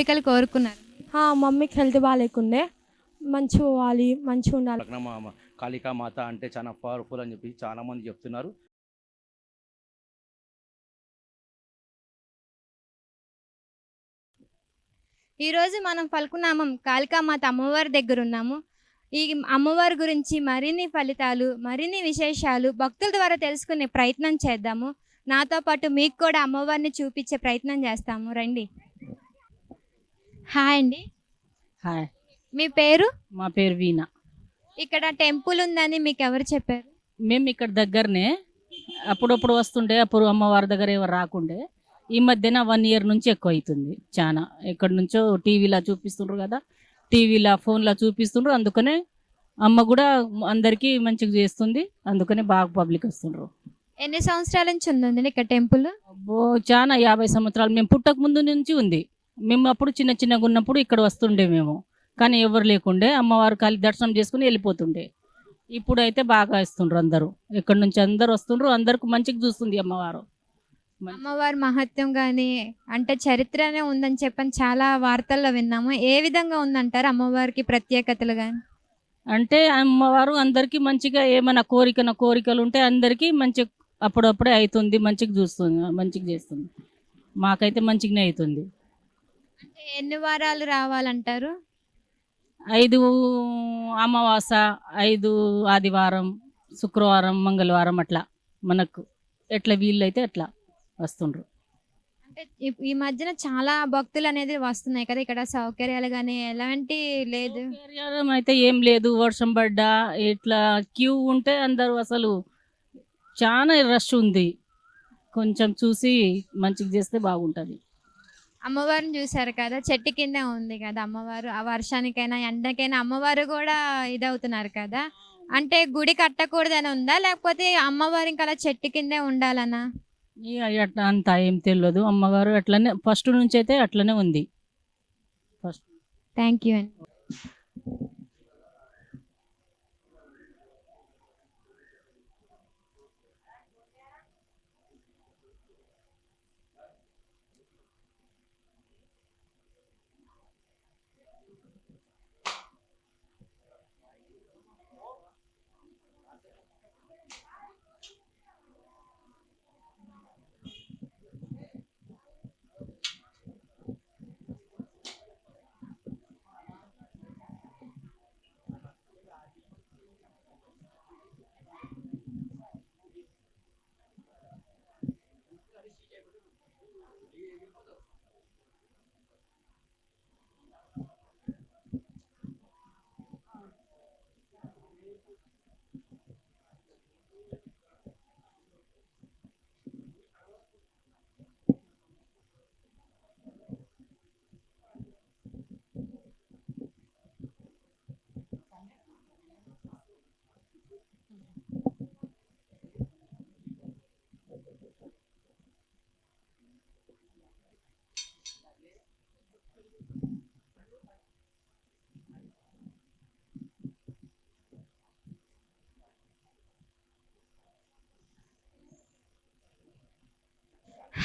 కోరికలు కోరుకున్నారు? మమ్మీకి హెల్త్ బాగాలేకుండే, మంచిగా పోవాలి, మంచిగా ఉండాలి. కాళికా మాత అంటే చాలా పవర్ఫుల్ అని చెప్పి చాలా మంది చెప్తున్నారు. ఈరోజు మనం పలుకునామం కాళికామాత అమ్మవారి దగ్గర ఉన్నాము. ఈ అమ్మవారి గురించి మరిన్ని ఫలితాలు, మరిన్ని విశేషాలు భక్తుల ద్వారా తెలుసుకునే ప్రయత్నం చేద్దాము. నాతో పాటు మీకు కూడా అమ్మవారిని చూపించే ప్రయత్నం చేస్తాము, రండి. హాయ్ అండి. హాయ్, మీ పేరు? మా పేరు వీణ. ఇక్కడ టెంపుల్ ఉందని మీకు ఎవరు చెప్పారు? మేము ఇక్కడ దగ్గరనే అప్పుడప్పుడు వస్తుండే, అప్పుడు అమ్మవారి దగ్గర ఎవరు రాకుండే. ఈ మధ్యన 1 year నుంచి ఎక్కువ అవుతుంది. చాలా ఎక్కడి నుంచో టీవీలో చూపిస్తుండ్రు కదా, టీవీలో ఫోన్లో చూపిస్తుండ్రు. అందుకనే అమ్మ కూడా అందరికీ మంచిగా చేస్తుంది. అందుకనే బాగా పబ్లిక్ వస్తుండ్రు. ఎన్ని సంవత్సరాల నుంచి ఉందండి ఇక్కడ టెంపుల్? అబ్బో, చాలా 50 సంవత్సరాలు. మేము పుట్టక ముందు నుంచి ఉంది. మేము అప్పుడు చిన్నగా ఉన్నప్పుడు ఇక్కడ వస్తుండే మేము, కానీ ఎవరు లేకుండే. అమ్మవారు కాలి దర్శనం చేసుకుని వెళ్ళిపోతుండే. ఇప్పుడు అయితే బాగా ఇస్తుండ్రు అందరూ. ఎక్కడి నుంచి అందరు వస్తుండ్రు, అందరికి మంచిగా చూస్తుంది అమ్మవారు. అమ్మవారి మహత్యం కానీ అంటే చరిత్రనే ఉందని చెప్పని చాలా వార్తల్లో విన్నాము. ఏ విధంగా ఉందంటారు అమ్మవారికి ప్రత్యేకతలు కానీ? అంటే అమ్మవారు అందరికీ మంచిగా ఏమైనా కోరికలు ఉంటే అందరికీ మంచిగా అప్పుడప్పుడే అవుతుంది, మంచిగా చూస్తుంది, మంచిగా చేస్తుంది. మాకైతే మంచిగానే అవుతుంది. అంటే ఎన్ని వారాలు రావాలంటారు? 5 అమావాస, 5 ఆదివారం, శుక్రవారం, మంగళవారం అట్లా మనకు ఎట్లా వీళ్ళైతే అట్లా వస్తుండ్రు. అంటే ఈ మధ్యన చాలా భక్తులు అనేది వస్తున్నాయి కదా, ఇక్కడ సౌకర్యాలు కానీ ఎలాంటి లేదు? సౌకర్యం అయితే ఏం లేదు. వర్షం పడ్డా ఇట్లా క్యూ ఉంటే అందరూ అసలు చాలా రష్ ఉంది. కొంచెం చూసి మంచిగా చేస్తే బాగుంటుంది. అమ్మవారిని చూసారు కదా, చెట్టు కింద ఉంది కదా అమ్మవారు. ఆ వర్షానికైనా ఎండకైనా అమ్మవారు కూడా ఇదవుతున్నారు కదా. అంటే గుడి కట్టకూడదని ఉందా, లేకపోతే అమ్మవారి ఇంకా అలా చెట్టు కిందే ఉండాలనా? ఇక అట్లా అంతా ఏం తెలియదు. అమ్మగారు అట్లనే ఫస్ట్ నుంచి అయితే అట్లనే ఉంది. ఫస్ట్. థ్యాంక్ యూ అండి.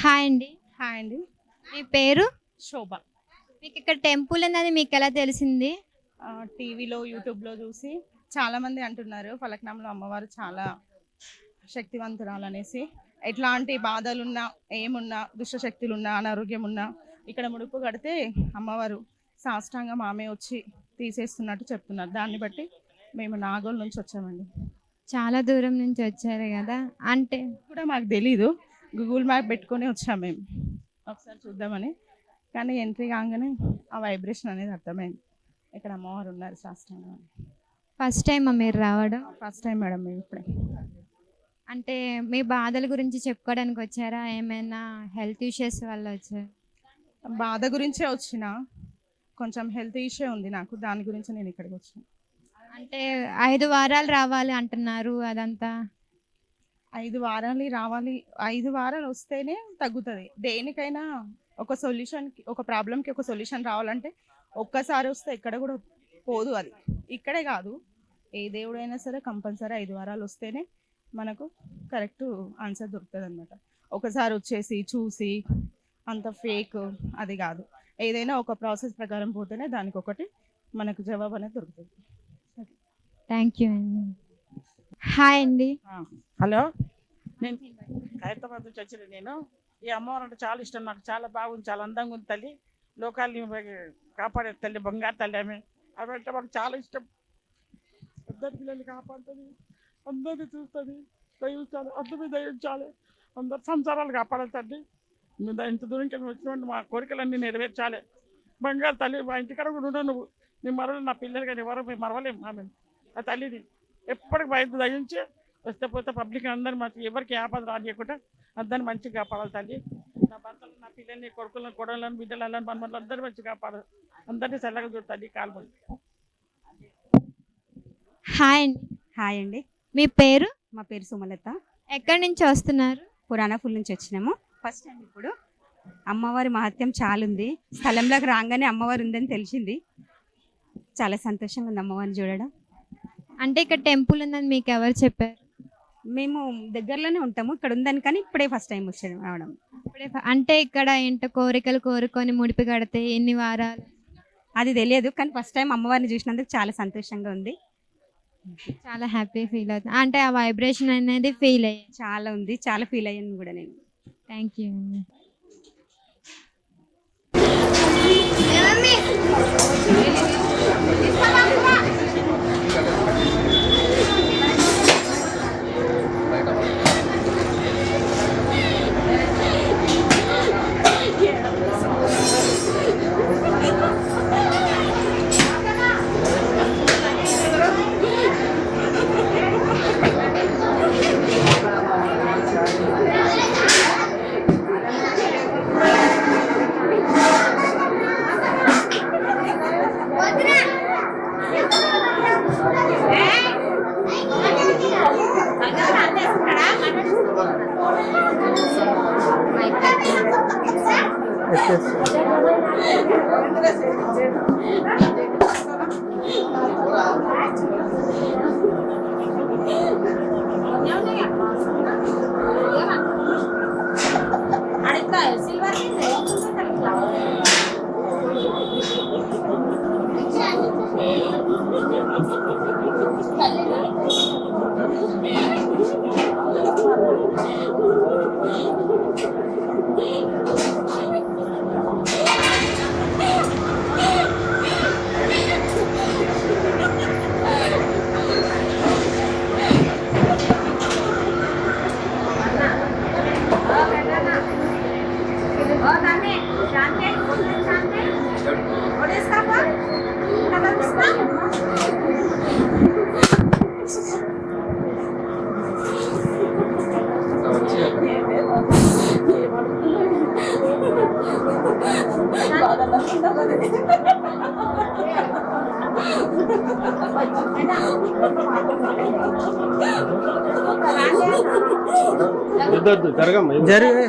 హాయ్ అండి. హాయ్ అండి. మీ పేరు? శోభ. మీకు ఇక్కడ టెంపుల్ అనేది మీకు ఎలా తెలిసింది? టీవీలో, యూట్యూబ్లో చూసి చాలామంది అంటున్నారు ఫలక్నామలో అమ్మవారు చాలా శక్తివంతురాలు అనేసి. ఎట్లాంటి బాధలున్నా, ఏమున్నా, దుష్టశక్తులున్నా, అనారోగ్యం ఉన్నా ఇక్కడ ముడుపు కడితే అమ్మవారు సాష్టాంగం ఆమె వచ్చి తీసేస్తున్నట్టు చెప్తున్నారు. దాన్ని బట్టి మేము నాగోల్ నుంచి వచ్చామండి. చాలా దూరం నుంచి వచ్చారు కదా, అంటే కూడా మాకు తెలీదు, గూగుల్ మ్యాప్ పెట్టుకొని వచ్చాము మేము ఒకసారి చూద్దామని. కానీ ఎంట్రీ కాగానే ఆ వైబ్రేషన్ అనేది అర్థమైంది, ఇక్కడ అమ్మవారు ఉన్నారు సాష్టాంగం. ఫస్ట్ టైం మీరు రావడం? ఫస్ట్ టైం మేడం మేము ఇప్పుడే. అంటే మీ బాధల గురించి చెప్పుకోవడానికి వచ్చారా, ఏమైనా హెల్త్ ఇష్యూస్ వల్ల వచ్చారు? బాధ గురించే వచ్చిన, కొంచెం హెల్త్ ఇష్యూ ఉంది నాకు, దాని గురించి నేను ఇక్కడికి వచ్చిన. అంటే 5 వారాలు రావాలి అంటున్నారు, అదంతా 5 వారాలు రావాలి. 5 వారాలు వస్తేనే తగ్గుతుంది. దేనికైనా ఒక సొల్యూషన్కి, ఒక ప్రాబ్లంకి ఒక సొల్యూషన్ రావాలంటే ఒక్కసారి వస్తే ఎక్కడ కూడా పోదు. అది ఇక్కడే కాదు, ఏ దేవుడైనా సరే కంపల్సరీ 5 వారాలు వస్తేనే మనకు కరెక్ట్ ఆన్సర్ దొరుకుతుంది అనమాట. ఒకసారి వచ్చేసి చూసి అంత ఫేక్ అది కాదు. ఏదైనా ఒక ప్రాసెస్ ప్రకారం పోతేనే దానికి ఒకటి మనకు జవాబు అనేది దొరుకుతుంది. థ్యాంక్ యూ అండి. హాయ్ అండి. హలో, నేను హైదరాబాద్ నుంచి వచ్చిన. నేను ఈ అమ్మవారు అంటే చాలా ఇష్టం నాకు. చాలా బాగుంది, చాలా అందంగా ఉంది తల్లి. లోకాల్ని కాపాడే తల్లి, బంగారు తల్లి ఆమె. ఆమె అంటే మాకు చాలా ఇష్టం. అందరి పిల్లల్ని కాపాడుతుంది, అందరినీ చూస్తుంది, దయించాలి, అందరినీ దయించాలి, అందరు సంసారాలు కాపాడాలి తల్లి. మేము ఇంత దూరంకి వచ్చినప్పుడు మా కోరికలన్నీ నెరవేర్చాలి. బంగారు తల్లి, మా ఇంటికాడ కూడా ఉండవు నువ్వు. నీ మరవలు నా పిల్లలు కానీ ఎవరు మేము మరవలేము. ఆమె ఆ తల్లిని ఎప్పటికి బయట దయించి వస్తే పోతే పబ్లిక్ అందరినీ మంచి ఎవరికి ఆపద రానియకుండా అందరిని మంచిగా కాపాడాలి తల్లి. నా భర్తలు, నా పిల్లల్ని, కొడుకులను, కొడలను, బిడ్డలను, మనమల్ని అందరినీ మంచిగా కాపాడాలి. అందరినీ చల్లగా చూడు తల్లి. కాలు హాయ్ అండి. హాయ్ అండి, మీ పేరు? మా పేరు సుమలత. ఎక్కడి నుంచి వస్తున్నారు? పురాణాపూల్ నుంచి వచ్చినాము. ఫస్ట్ టైం ఇప్పుడు అమ్మవారి మహత్యం చాలా ఉంది. స్థలంలోకి రాగానే అమ్మవారు ఉందని తెలిసింది. చాలా సంతోషంగా ఉంది అమ్మవారిని చూడడం. అంటే ఇక్కడ టెంపుల్ ఉందని మీకు ఎవరు చెప్పారు? మేము దగ్గరలోనే ఉంటాము, ఇక్కడ ఉందని, కానీ ఇప్పుడే ఫస్ట్ టైం వచ్చాము రావడం. అంటే ఇక్కడ ఏంటో కోరికలు కోరుకొని ముడిపి కడితే ఎన్ని వారాలు అది తెలియదు, కానీ ఫస్ట్ టైం అమ్మవారిని చూసినందుకు చాలా సంతోషంగా ఉంది. చాలా హ్యాపీ ఫీల్ అవుతుంది. అంటే ఆ వైబ్రేషన్ అనేది ఫీల్ అయ్యాయి. చాలా ఉంది, చాలా ఫీల్ అయ్యాను కూడా నేను. థ్యాంక్ యూ అండి. జరిగే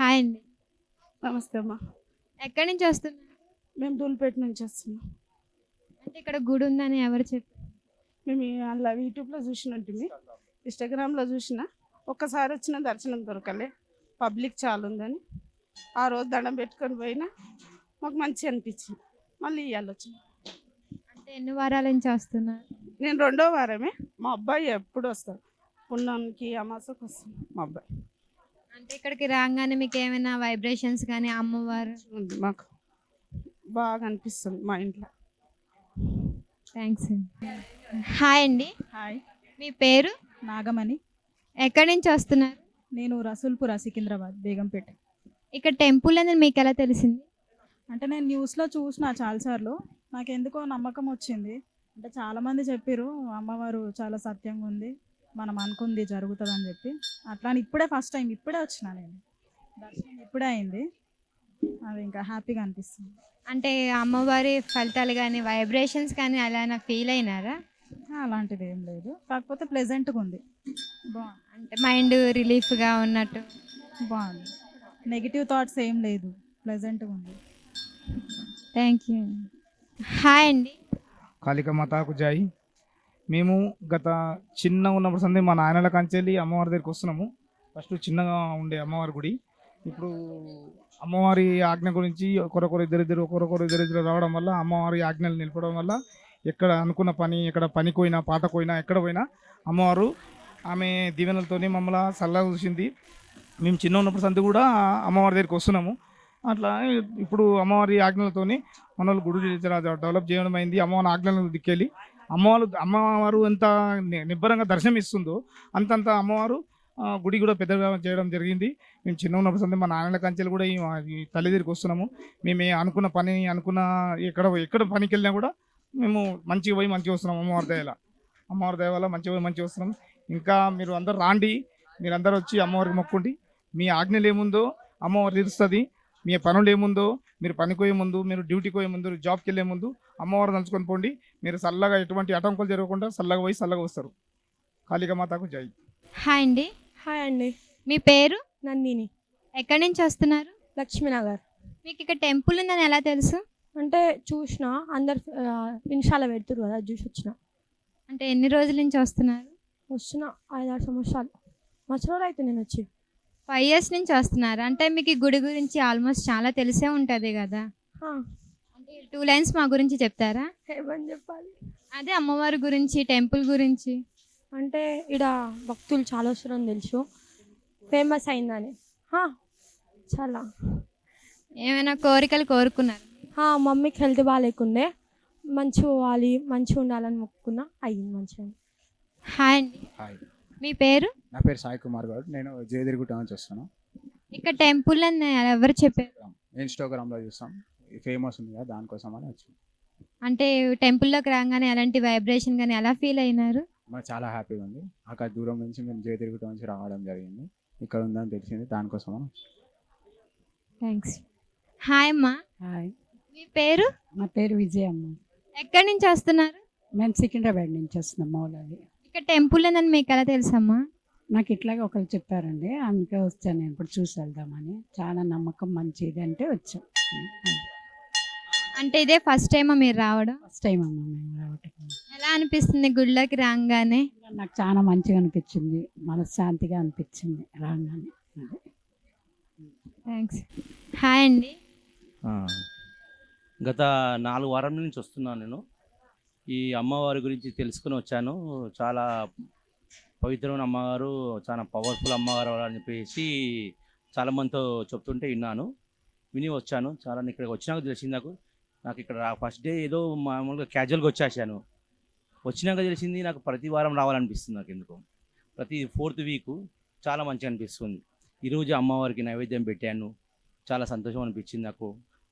హాయ్ అండి. నమస్తే అమ్మా. ఎక్కడి నుంచి వస్తున్నారు? మేము దూల్పేట నుంచి వస్తున్నాం. అంటే ఇక్కడ గుడి ఉందని ఎవరు చెప్పారు? మేము అలా యూట్యూబ్లో చూసినట్టుంది, ఇన్స్టాగ్రామ్లో చూసిన. ఒక్కసారి వచ్చిన దర్శనం దొరకలే, పబ్లిక్ చాలా ఉందని. ఆ రోజు దండం పెట్టుకొని పోయినా మాకు మంచిగా అనిపించింది. మళ్ళీ ఇవాళ వచ్చిన. అంటే ఎన్ని వారాల నుంచి వస్తున్నారు? నేను 2వ వారమే. మా అబ్బాయి ఎప్పుడు వస్తాడు, పున్నానికి అమాసకు వస్తాడు మా అబ్బాయి. అంటే ఇక్కడికి రాగానే మీకు ఏమైనా వైబ్రేషన్స్ కానీ అమ్మవారు? ఉంది, మాకు బాగా అనిపిస్తుంది మా ఇంట్లో. థ్యాంక్స్ అండి. హాయ్ అండి. హాయ్, మీ పేరు? నాగమణి. ఎక్కడి నుంచి వస్తున్నారు? నేను రసూల్పుర సికింద్రాబాద్ బేగంపేట. ఇక్కడ టెంపుల్ అనేది మీకు ఎలా తెలిసింది? అంటే నేను న్యూస్లో చూసిన చాలాసార్లు, నాకు ఎందుకో నమ్మకం వచ్చింది. అంటే చాలామంది చెప్పారు అమ్మవారు చాలా సత్యంగా ఉంది, మనం అనుకుంది జరుగుతుంది అని చెప్పి. అట్లా అని ఇప్పుడే ఫస్ట్ టైం ఇప్పుడే వచ్చిన నేను, దర్శనం ఇప్పుడే అయింది. అది ఇంకా హ్యాపీగా అనిపిస్తుంది. అంటే అమ్మవారి ఫలితాలు కానీ వైబ్రేషన్స్ కానీ అలా ఫీల్ అయినారా? అలాంటిది ఏం లేదు, కాకపోతే ప్లెజెంట్గా ఉంది, బాగుంది. అంటే మైండ్ రిలీఫ్గా ఉన్నట్టు బాగుంది, నెగిటివ్ థాట్స్ ఏం లేదు, ప్లెజెంట్గా ఉంది. Thank you. హాయ్ అండి. కాళికామాతకు జై. మేము గత చిన్న ఉన్నప్పుడు సందే మా నాయనల కంచెల్లి అమ్మవారి దగ్గరికి వస్తున్నాము. ఫస్ట్ చిన్నగా ఉండే అమ్మవారి గుడి, ఇప్పుడు అమ్మవారి ఆజ్ఞ గురించి ఒకరొకరు ఇద్దరిద్దరు రావడం వల్ల, అమ్మవారి ఆజ్ఞలు నిలపడం వల్ల ఎక్కడ అనుకున్న పని, ఎక్కడ పనికి పోయినా, పాటకు పోయినా, ఎక్కడ పోయినా అమ్మవారు ఆమె దీవెనలతోనే మమ్మల్ని సల్లగా చూసింది. మేము చిన్న ఉన్నప్పుడు సంది కూడా అమ్మవారి దగ్గరికి వస్తున్నాము. అట్లా ఇప్పుడు అమ్మవారి ఆజ్ఞలతోని మన వాళ్ళు గుడి డెవలప్ చేయడం అయింది. అమ్మవారి ఆజ్ఞలను దిక్కెళ్ళి అమ్మవారు ఎంత నిబ్బరంగా దర్శనం ఇస్తుందో అంతంత అమ్మవారు గుడి కూడా పెద్దగా చేయడం జరిగింది. మేము చిన్న ఉన్నప్పుడు సందే మా నాన్నల కంచెలు కూడా ఈ తల్లి దగ్గరికి వస్తున్నాము. మేము అనుకున్న పని, ఎక్కడ పనికి వెళ్ళినా కూడా మేము మంచిగా పోయి మంచిగా వస్తున్నాం. అమ్మవారి దయ వల్ల మంచిగా పోయి మంచిగా వస్తున్నాం. ఇంకా మీరు అందరు రాండి, మీరందరూ వచ్చి అమ్మవారికి మొక్కండి. మీ ఆజ్ఞలు ఏముందో అమ్మవారు తీరుస్తుంది. మీ పనులు ఏముందో, మీరు పనికి పోయే ముందు, మీరు డ్యూటీకి పోయే ముందు, జాబ్కి వెళ్ళే ముందు అమ్మవారు తలుచుకొని పోండి. మీరు చల్లగా ఎటువంటి ఆటంకాలు జరగకుండా చల్లగా పోయి చల్లగా వస్తారు. కాళికామాతకు జై. హాయ్ అండి. హాయ్ అండి. మీ పేరు? నందిని. ఎక్కడి నుంచి వస్తున్నారు? లక్ష్మీనగర్. మీకు ఇక్కడ టెంపుల్ ఉందని ఎలా తెలుసు? అంటే చూసిన అందరు ఇన్షాలో పెడుతురు కదా, చూసి వచ్చిన. అంటే ఎన్ని రోజుల నుంచి వస్తున్నారు? వచ్చిన 5-6 సంవత్సరాలు అయితే నేను వచ్చి. 5 years నుంచి వస్తున్నారు. అంటే మీకు ఈ గుడి గురించి ఆల్మోస్ట్ చాలా తెలిసే ఉంటుంది కదా. అంటే 2 lines మా గురించి చెప్తారా? ఏమని చెప్పాలి? అదే అమ్మవారి గురించి, టెంపుల్ గురించి. అంటే ఇక్కడ భక్తులు చాలా వస్తారని తెలుసు, ఫేమస్ అయిందని. చాలా ఏమైనా కోరికలు కోరుకున్నారు? మమ్మీకి హెల్త్ బాగాలేకుండే, మంచిగా పోవాలి, మంచిగా ఉండాలని మొక్కుకున్నా, అయ్యింది మంచిగా. హాయ్ అండి. హాయ్, మీ పేరు? నా పేరు సాయి కుమార్ గౌడ్. నేను జయదిరుగుట్ట నుంచి వస్తాను. ఇక్కడ టెంపుల్ అని ఎవరు చెప్పారు? ఇన్స్టాగ్రామ్లో చూస్తాం, ఫేమస్ ఉంది కదా, దానికోసం అని వచ్చాం. అంటే టెంపుల్లోకి రాగానే అలాంటి వైబ్రేషన్ కానీ ఎలా ఫీల్ అయినారు? మాకు చాలా హ్యాపీగా ఉంది. అక్కడ దూరం నుంచి మేము జయదిరుగుట్ట నుంచి రావడం జరిగింది, ఇక్కడ ఉందని తెలిసింది, దానికోసం అని వచ్చాం. థ్యాంక్స్. హాయ్ అమ్మా. హాయ్, మీ పేరు? నా పేరు విజయమ్మ. ఎక్కడి నుంచి వస్తున్నారు? మేము సికింద్రాబాద్ నుంచి వస్తున్నాం మౌలాలి. ఇక్కడ టెంపుల్ అని మీకు ఎలా తెలుసమ్మా? నాకు ఇట్లాగే ఒకరు చెప్పారండి, అందుకే వచ్చాను. నేను ఇప్పుడు చూసి వెళ్దామని, చాలా నమ్మకం మంచిది అంటే వచ్చాం. అంటే ఇదే ఫస్ట్ టైమా మీరు రావడం? ఫస్ట్ టైం అమ్మ మేము రావటం. ఎలా అనిపిస్తుంది గుడిలోకి రాగానే? నాకు చాలా మంచిగా అనిపించింది, మనశ్శాంతిగా అనిపించింది రాగానే. థ్యాంక్స్. హాయ్ అండి. గత 4 వారాల నుంచి వస్తున్నాను నేను. ఈ అమ్మవారి గురించి తెలుసుకుని వచ్చాను. చాలా పవిత్రమైన అమ్మవారు, చాలా పవర్ఫుల్ అమ్మవారు అని చెప్పేసి చాలామందితో చెప్తుంటే విని వచ్చాను. చాలా ఇక్కడికి వచ్చినాక తెలిసింది నాకు ఇక్కడ ఫస్ట్ డే ఏదో మామూలుగా క్యాజువల్గా వచ్చినాక తెలిసింది నాకు ప్రతి వారం రావాలనిపిస్తుంది. నాకు ఎందుకో ప్రతి 4th week చాలా మంచిగా అనిపిస్తుంది. ఈరోజు అమ్మవారికి నైవేద్యం పెట్టాను, చాలా సంతోషం అనిపించింది నాకు.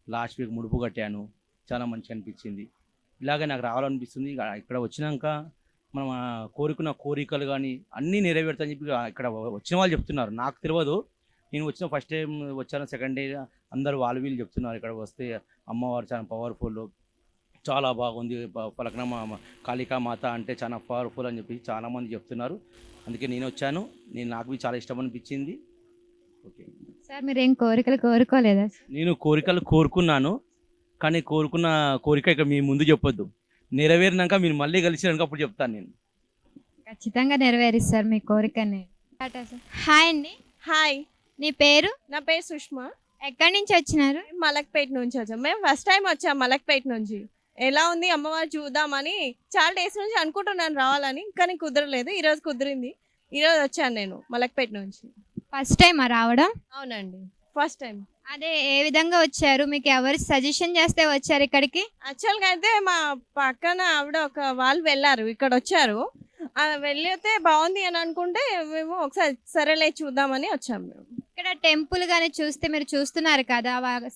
లాస్ట్ వీక్ ముడుపు కట్టాను, చాలా మంచిగా అనిపించింది. ఇలాగే నాకు రావాలనిపిస్తుంది. ఇక్కడ వచ్చినాక మనం కోరుకున్న కోరికలు కానీ అన్నీ నెరవేరుతాయని చెప్పి ఇక్కడ వచ్చిన వాళ్ళు చెప్తున్నారు. నాకు తెలియదు, నేను వచ్చిన ఫస్ట్ టైం వచ్చాను, సెకండ్ డే అందరూ వీళ్ళు చెప్తున్నారు ఇక్కడ వస్తే అమ్మవారు చాలా పవర్ఫుల్, చాలా బాగుంది, ఫలక్నామా కాళికామాత అంటే చాలా పవర్ఫుల్ అని చెప్పి చాలామంది చెప్తున్నారు. అందుకే నేను వచ్చాను. నాకు చాలా ఇష్టం అనిపించింది. ఓకే. సార్ మీరేం కోరికలు కోరుకోలేదా? నేను కోరికలు కోరుకున్నాను, కానీ కోరుకున్న కోరిక ఇక మీ ముందు చెప్పొద్దు. నెరవేరినాక మీరు మళ్ళీ కలిసినాక అప్పుడు చెప్తాను నేను. ఖచ్చితంగా నెరవేరుస్తారు మీ కోరికని. హాయ్ అండి, హాయ్, నీ పేరు? నా పేరు సుష్మా. ఎక్కడి నుంచి వచ్చినారు? మలక్పేట నుంచి వచ్చాం. మేము ఫస్ట్ టైం వచ్చాం మలక్పేట నుంచి. ఎలా ఉంది అమ్మవారు చూద్దామని చాలా డేస్ నుంచి అనుకుంటున్నాను రావాలని, కానీ కుదరలేదు. ఈరోజు కుదిరింది. ఈరోజు వచ్చాను నేను మలక్పేట నుంచి. ఫస్ట్ టైమా రావడం? అవునండి, ఫస్ట్ టైం. అదే ఏ విధంగా వచ్చారు? మీకు ఎవరు సజెషన్ చేస్తే వచ్చారు ఇక్కడికి? యాక్చువల్గా అయితే మా పక్కన ఆవిడ వాళ్ళు వెళ్ళారు, ఇక్కడ వచ్చారు. వెళ్ళితే బాగుంది అని అనుకుంటే మేము ఒకసారి సరేలే చూద్దామని వచ్చాము మేము. ఇక్కడ టెంపుల్ గాని చూస్తే మీరు చూస్తున్నారు కదా,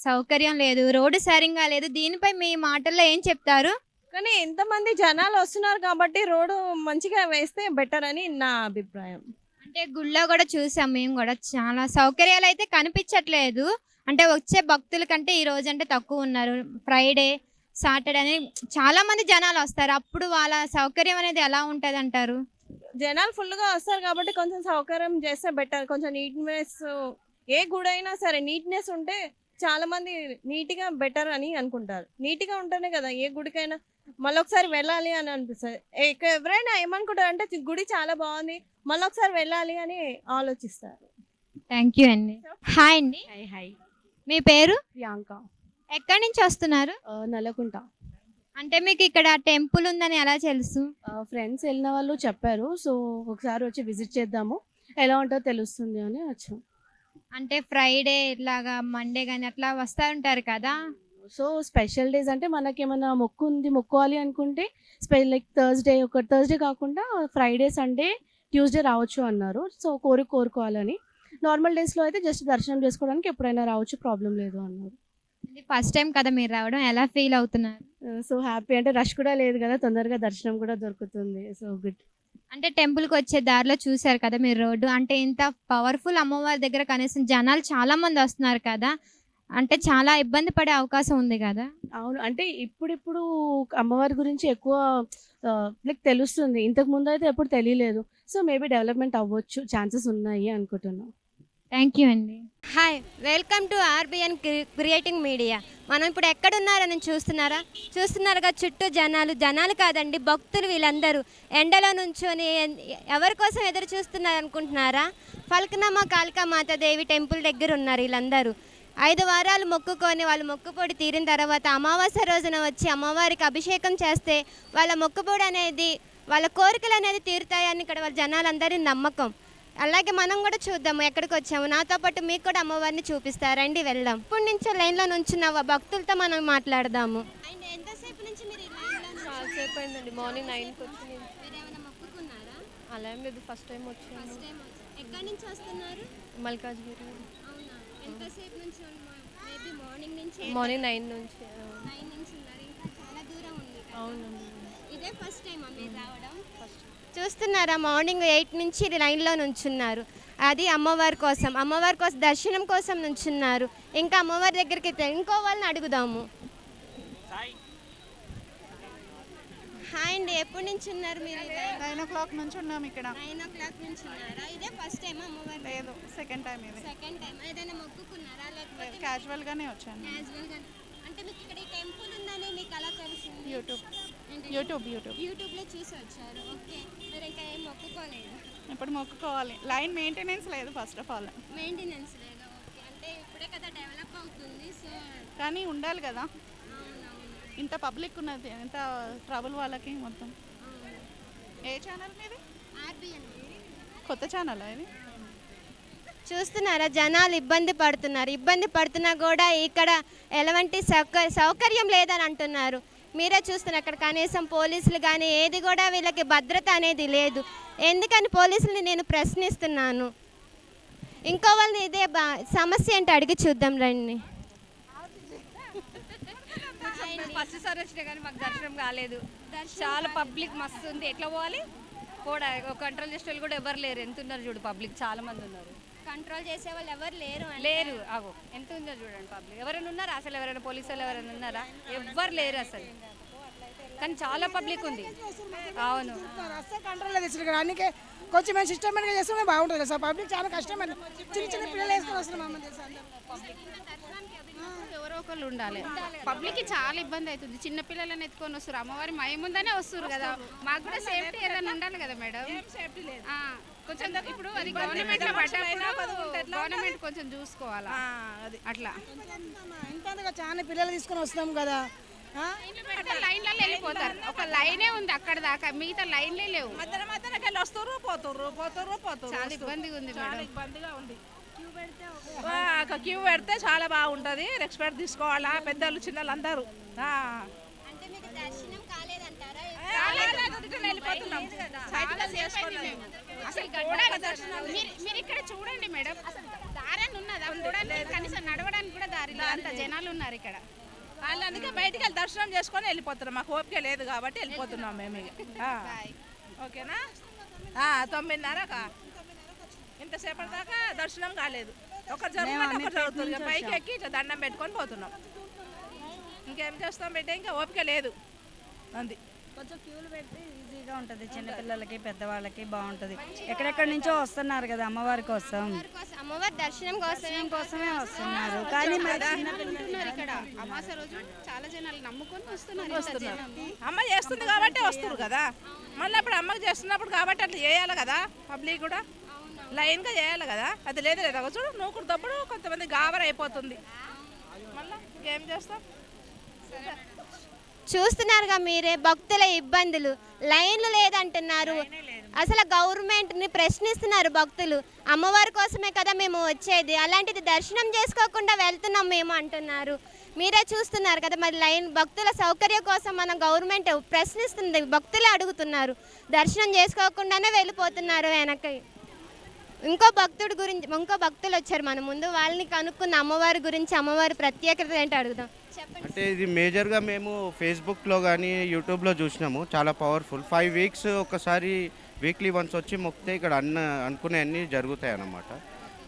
సౌకర్యం లేదు, రోడ్డు సరిగ్గా లేదు. దీనిపై మీ మాటల్లో ఏం చెప్తారు? కానీ ఎంతమంది జనాలు వస్తున్నారు కాబట్టి రోడ్డు మంచిగా వేస్తే బెటర్ అని నా అభిప్రాయం. అంటే గుళ్ళో కూడా చూసాం మేము కూడా, చాలా సౌకర్యాలు అయితే కనిపించట్లేదు. అంటే వచ్చే భక్తుల కంటే ఈ రోజు అంటే తక్కువ ఉన్నారు. ఫ్రైడే, సాటర్డే అని చాలా మంది జనాలు వస్తారు. అప్పుడు వాళ్ళ సౌకర్యం అనేది ఎలా ఉంటుంది అంటారు? జనాలు ఫుల్గా వస్తారు కాబట్టి కొంచెం సౌకర్యం చేస్తే బెటర్. కొంచెం నీట్నెస్, ఏ గుడి అయినా సరే నీట్నెస్ ఉంటే చాలా మంది నీట్గా బెటర్ అని అనుకుంటారు. నీట్గా ఉంటేనే కదా ఏ గుడికైనా మళ్ళీ ఒకసారి వెళ్ళాలి అని అనిపిస్తుంది. ఎవరైనా ఏమనుకుంటారు అంటే గుడి చాలా బాగుంది, మళ్ళీ ఒకసారి వెళ్ళాలి అని ఆలోచిస్తారు. థ్యాంక్ యూ అండి. హాయ్ అండి, హాయ్, మీ పేరు? ప్రియాంక, ఎక్కడి నుంచి వస్తున్నారు? నల్లకుంట. అంటే మీకు ఇక్కడ టెంపుల్ ఉందని ఎలా తెలుసు? ఫ్రెండ్స్ వెళ్ళిన వాళ్ళు చెప్పారు, సో ఒకసారి వచ్చి విజిట్ చేద్దాము, ఎలా ఉంటుందో తెలుస్తుంది అని వచ్చాం. అంటే ఫ్రైడే ఇట్లాగా మండే కానీ అట్లా వస్తూ ఉంటారు కదా. సో స్పెషల్ డేస్ అంటే మనకి ఏమైనా మొక్కోవాలి అనుకుంటే లైక్ థర్స్డే కాకుండా ఫ్రైడే, సండే, ట్యూస్డే రావచ్చు అన్నారు. సో కోరుకోవాలని. నార్మల్ డేస్లో అయితే జస్ట్ దర్శనం చేసుకోవడానికి ఎప్పుడైనా రావచ్చు, ప్రాబ్లం లేదు అన్నారు. ఇది ఫస్ట్ టైం కదా మీరు రావడం, ఎలా ఫీల్ అవుతున్నారు? సో హ్యాపీ, అంటే రష్ కూడా లేదు కదా, తొందరగా దర్శనం కూడా దొరుకుతుంది. So good. అంటే టెంపుల్కి వచ్చే దారిలో చూశారు కదా మీరు రోడ్డు, అంటే ఇంత పవర్ఫుల్ అమ్మవారి దగ్గర కనీసం జనాలు చాలా మంది వస్తున్నారు కదా, అంటే చాలా ఇబ్బంది పడే అవకాశం ఉంది కదా. అవును, అంటే ఇప్పుడు అమ్మవారి గురించి ఎక్కువ లైక్ తెలుస్తుంది. ఇంతకు ముందు అయితే ఎప్పుడు తెలియలేదు. సో మేబీ డెవలప్మెంట్ అవ్వచ్చు, ఛాన్సెస్ ఉన్నాయి అనుకుంటున్నాను. థ్యాంక్ యూ అండి. Hi, welcome to RBN creating media. మనం ఇప్పుడు ఎక్కడున్నారని చూస్తున్నారుగా, చుట్టూ జనాలు కాదండి, భక్తులు. వీళ్ళందరూ ఎండలో నుంచొని ఎవరి కోసం ఎదురు చూస్తున్నారు అనుకుంటున్నారా? ఫల్క్నామా కాళికా మాతాదేవి టెంపుల్ దగ్గర ఉన్నారు వీళ్ళందరూ. 5 వారాలు మొక్కుకొని వాళ్ళ మొక్కుపోడి తీరిన తర్వాత అమావాస్య రోజున వచ్చి అమ్మవారికి అభిషేకం చేస్తే వాళ్ళ మొక్కుపోడి అనేది, వాళ్ళ కోరికలు అనేది తీరుతాయని ఇక్కడ వాళ్ళ జనాలందరి నమ్మకం. అలాగే మనం కూడా చూద్దాము ఎక్కడికి వచ్చాము. నాతో పాటు మీకు కూడా అమ్మవారిని చూపిస్తారండి, వెళ్దాం. ఇప్పటి నుంచో లైన్లో నుంచున్న భక్తులతో మనం మాట్లాడదాము. అండ్ ఎంతసేపు నుంచి మీరు చాలాసేపు అయిందండి, మార్నింగ్ 9కి వచ్చి. మీరు ఏమైనా మొక్కుకున్నారా? అలా ఏం లేదు, ఫస్ట్ టైం వచ్చాను. ఎక్కడి నుంచి వస్తున్నారు? మల్కాజ్గిరి. అవునా, ఎంతసేపు నుంచి? మేబీ మార్నింగ్ నుంచి. మార్నింగ్ 9 నుంచి. 9 నుంచి ఉన్నారు, ఇంకా చాలా దూరం ఉంది. అవునండి. ఇదే ఫస్ట్ టైం మీరు రావడం? చూస్తున్నారా, మార్నింగ్ 8 నుంచి లైన్లో నుంచున్నారు. అది అమ్మవారి కోసం దర్శనం కోసం నుంచున్నారు. ఇంకా అమ్మవారి దగ్గరికి ఇంకో వాళ్ళని అడుగుదాము. హాయ్ అండి, ఎప్పటి నుంచి ఉన్నారు మీరు? 9 o'clock నుంచి ఉన్నాము ఇక్కడ. 9 o'clock నుంచి ఉన్నారా? ఇదే ఫస్ట్ టైం అమ్మవారి? లేదు, సెకండ్ టైం ఇది. Second time. ఏదైనా మొక్కుకున్నారా లేకపోతే క్యాజువల్ గానే వచ్చాను. క్యాజువల్గా? అంటే మీకు ఇక్కడ ఈ టెంపుల్ ఉందని మీకు అలా తెలిసింది? యూట్యూబ్లో చూసి వచ్చారు. ఓకే, మీరు ఇంకా ఏం మొక్కుకోలేదు? ఇప్పుడు మొక్కుకోవాలి. లైన్ మెయింటెనెన్స్ లేదు, ఫస్ట్ ఆఫ్ ఆల్. మెయింటెనెన్స్ లేదా? ఓకే, అంటే ఇప్పుడే కదా డెవలప్ అవుతుంది. సో కానీ ఉండాలి కదా, ఇంత పబ్లిక్ ఉన్నది, ఎంత ట్రబుల్ వాళ్ళకి మొత్తం. ఏ ఛానల్ మీది? ఆర్బిఎన్. కొత్త ఛానల్ ఇది. చూస్తున్నారా, జనాలు ఇబ్బంది పడుతున్నా కూడా ఇక్కడ ఎలాంటి సౌకర్యం లేదని అంటున్నారు. మీరే చూస్తున్నారు, అక్కడ కనీసం పోలీసులు కానీ ఏది కూడా వీళ్ళకి భద్రత అనేది లేదు. ఎందుకని పోలీసులని నేను ప్రశ్నిస్తున్నాను. ఇంకో వాళ్ళని ఇదే సమస్య ఏంటి అడిగి చూద్దాం రండి. ఫస్ట్ సారి వచ్చినా కానీ మాకు దర్శనం కాలేదు. చాలా పబ్లిక్ మస్తు ఉంది, ఎట్లా పోవాలి కూడా కంట్రోల్ చేసే వాళ్ళు కూడా ఎవరు లేరు. ఎంత ఉన్నారు చూడు, పబ్లిక్ చాలా మంది ఉన్నారు. కంట్రోల్ చేసే వాళ్ళు ఎవరు లేరు. అగో ఎంత ఉందో చూడండి పబ్లిక్. ఎవరైనా ఉన్నారా అసలు? ఎవరైనా పోలీసు వాళ్ళు ఎవరైనా ఉన్నారా? ఎవ్వరు లేరు అసలు. కానీ చాలా పబ్లిక్ ఉంది. అవును, అస్సలు కంట్రోల్లో తెచ్చారు కదా, అందుకే కొంచెం మేము సిస్టమేటిక్గా చేస్తే బాగుంటుంది కదా సార్. పబ్లిక్ చాలా కష్టమైన చిన్న చిన్న పిల్లలు వేసుకొని వస్తున్నాం అమ్మ తెలుసు. ఎవరో ఒకళ్ళు ఉండాలి. పబ్లిక్కి చాలా ఇబ్బంది అవుతుంది. చిన్న పిల్లలని ఎత్తుకొని వస్తారు, అమ్మవారి ముందనే వస్తారు కదా, మాకు కూడా సేఫ్టీ ఏదైనా ఉండాలి కదా మేడం. కొంచెం ఇప్పుడు అది గవర్నమెంట్ గవర్నమెంట్ కొంచెం చూసుకోవాలా అట్లా. ఇంత చాలా పిల్లలు తీసుకొని వస్తున్నాం కదా, లైన్లలో వెళ్ళిపోతారు. ఒక లైనే ఉంది అక్కడ దాకా, మిగతా లైన్లే లేవు. మధ్యలో వస్తారు పోతారు చాలా ఇబ్బందిగా ఉంది మేడం. ఇబ్బందిగా ఉంది. క్యూ పెడితే చాలా బాగుంటుంది. రెస్పెక్ట్ తీసుకోవాలా పెద్దలు చిన్నలు అందరూ. మీరు ఇక్కడ చూడండి మేడం, అసలు దారి ఉన్నదా చూడండి, కనీసం నడవడానికి కూడా దారి లేదు, అంత జనాలు ఉన్నారు ఇక్కడ. వాళ్ళు అందుకే బయటికి వెళ్ళి దర్శనం చేసుకొని వెళ్ళిపోతున్నాం. మాకు ఓపిక లేదు కాబట్టి వెళ్ళిపోతున్నాం మేము. ఓకేనా? 9:30 ఇంతసేపటి దాకా దర్శనం కాలేదు. ఒకరు జరుగుతుంది ఒకరు జరుగుతుంది. పైకి ఎక్కి దండం పెట్టుకొని పోతున్నాం. ఇంకేం చేస్తాం బిడ్డ, ఇంకా ఓపిక లేదు. అంది కొంచెం క్యూలు పెడితే ఈజీగా ఉంటుంది, చిన్నపిల్లలకి పెద్దవాళ్ళకి బాగుంటుంది. ఎక్కడెక్కడి నుంచో వస్తున్నారు కదా అమ్మవారి కోసం, అమ్మవారి దర్శనం కోసమే వస్తున్నారు. కానీ ఇక్కడ అమాస రోజు చాలా జనాలు నమ్ముకొని వస్తున్నారు. అమ్మ చేస్తుంది కాబట్టి వస్తారు కదా, మళ్ళీ అప్పుడు అమ్మకి చేస్తున్నప్పుడు కాబట్టి అట్లా చేయాలి కదా. పబ్లిక్ కూడా లైన్గా చేయాలి కదా. అది లేదు లేదా చూడు, నూకుడు తప్పుడు కొంతమంది గాబర్ అయిపోతుంది. మళ్ళీ ఇంకేం చేస్తాం? చూస్తున్నారుగా మీరే భక్తుల ఇబ్బందులు, లైన్లు లేదంటున్నారు. అసలు గవర్నమెంట్ని ప్రశ్నిస్తున్నారు భక్తులు. అమ్మవారి కోసమే కదా మేము వచ్చేది, అలాంటిది దర్శనం చేసుకోకుండా వెళ్తున్నాం మేము అంటున్నారు. మీరే చూస్తున్నారు కదా, మరి లైన్ భక్తుల సౌకర్యం కోసం మన గవర్నమెంట్ ప్రశ్నిస్తుంది, భక్తులే అడుగుతున్నారు. దర్శనం చేసుకోకుండానే వెళ్ళిపోతున్నారు వెనక్కి. ఇంకో భక్తులు వచ్చారు మన ముందు, వాళ్ళని కనుక్కున్న అమ్మవారి గురించి, అమ్మవారి ప్రత్యేకత ఏంటో అడుగుదాం. చెప్పండి. అంటే ఇది మేజర్గా మేము ఫేస్బుక్లో కానీ యూట్యూబ్లో చూసినాము, చాలా పవర్ఫుల్. 5 వీక్స్ ఒకసారి వీక్లీ వన్స్ వచ్చి మొక్కితే ఇక్కడ అనుకునే అన్నీ జరుగుతాయి అన్నమాట.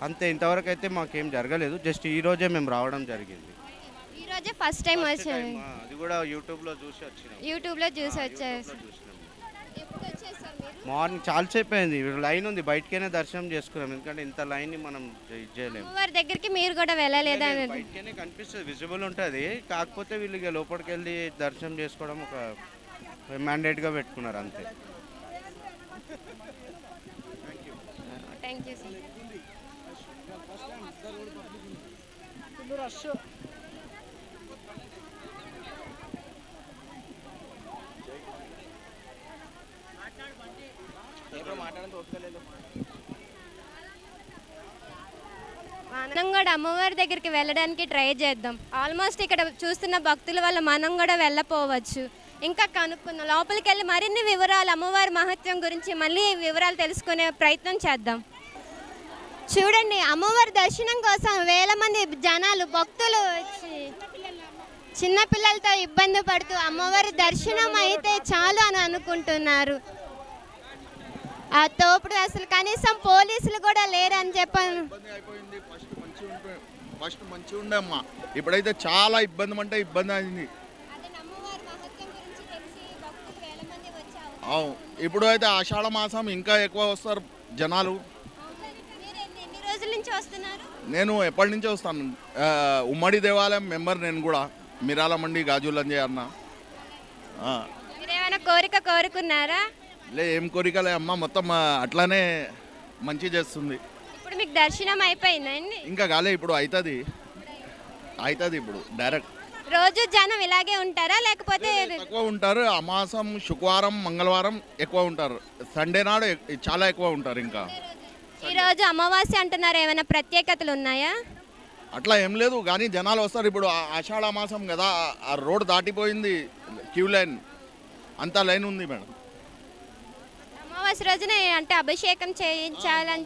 అంతే, ఇంతవరకు అయితే మాకేం జరగలేదు. జస్ట్ ఈ రోజే మేము రావడం జరిగింది. ఈ రోజే ఫస్ట్ టైం వచ్చారు. అది కూడా యూట్యూబ్లో చూసి వచ్చినాం. యూట్యూబ్లో చూసి వచ్చారు. మార్నింగ్ చాలాసేపు అయింది, లైన్ ఉంది, బయటకైనా దర్శనం చేసుకున్నాం. ఎందుకంటే ఇంత లైన్ని మనం చేయలేము. అమ్మవారి దగ్గరికి మీరు కూడా వెళ్ళలేదా? బయటకైనా కనిపిస్తుంది, విజిబుల్ ఉంటుంది. కాకపోతే వీళ్ళు ఇక లోపలికి వెళ్ళి దర్శనం చేసుకోవడం ఒక మ్యాండేట్గా పెట్టుకున్నారు అంతే. Thank you sir. మనం కూడా అమ్మవారి దగ్గరికి వెళ్ళడానికి ట్రై చేద్దాం. ఆల్మోస్ట్ ఇక్కడ చూస్తున్న భక్తుల వల్ల మనం కూడా వెళ్ళపోవచ్చు. ఇంకా కనుక్కుందాం, లోపలికి వెళ్ళి మరిన్ని వివరాలు, అమ్మవారి మహత్యం గురించి మళ్ళీ వివరాలు తెలుసుకునే ప్రయత్నం చేద్దాం. చూడండి, అమ్మవారి దర్శనం కోసం వేల మంది జనాలు, భక్తులు వచ్చి చిన్నపిల్లలతో ఇబ్బంది పడుతూ అమ్మవారి దర్శనం అయితే చాలు అని అనుకుంటున్నారు. ఆ తోపుడు అసలు కనీసం పోలీసులు కూడా లేరని చెప్పాను. ఫస్ట్ మంచిగా ఉండే అమ్మా, ఇప్పుడైతే చాలా ఇబ్బంది అంటే ఇబ్బంది అయింది. అవును, ఇప్పుడు అయితే ఆషాఢ మాసం ఇంకా ఎక్కువ వస్తారు జనాలు. ఎన్ని రోజుల నుంచి వస్తున్నారు? నేను ఎప్పటి నుంచో వస్తాను. ఉమ్మడి దేవాలయం మెంబర్ నేను కూడా, మిరాల మండి గాజులంజయ్ అన్న. మీరేమైనా కోరిక కోరుకున్నారా? ఏం కోరికలే అమ్మ, మొత్తం అట్లానే మంచి చేస్తుంది. ఇప్పుడు మీకు దర్శనం అయిపోయిందండి? ఇంకా కాలే, ఇప్పుడు అవుతుంది ఇప్పుడు డైరెక్ట్. రోజు జనం ఇలాగే ఉంటారా లేకపోతే తక్కువ ఉంటారు? అమాసం, శుక్రవారం, మంగళవారం ఎక్కువ ఉంటారు. సండే నాడు చాలా ఎక్కువ ఉంటారు. ఇంకా ఈరోజు అమావాస్య అంటున్నారు, ఏమైనా ప్రత్యేకతలు ఉన్నాయా? అట్లా ఏం లేదు, కానీ జనాలు వస్తారు. ఇప్పుడు ఆషాఢ మాసం కదా, ఆ రోడ్ దాటిపోయింది, క్యూ లైన్ అంతా లైన్ ఉంది మేడం. అమావాస్య రోజున అంటే అభిషేకం చేయించాలని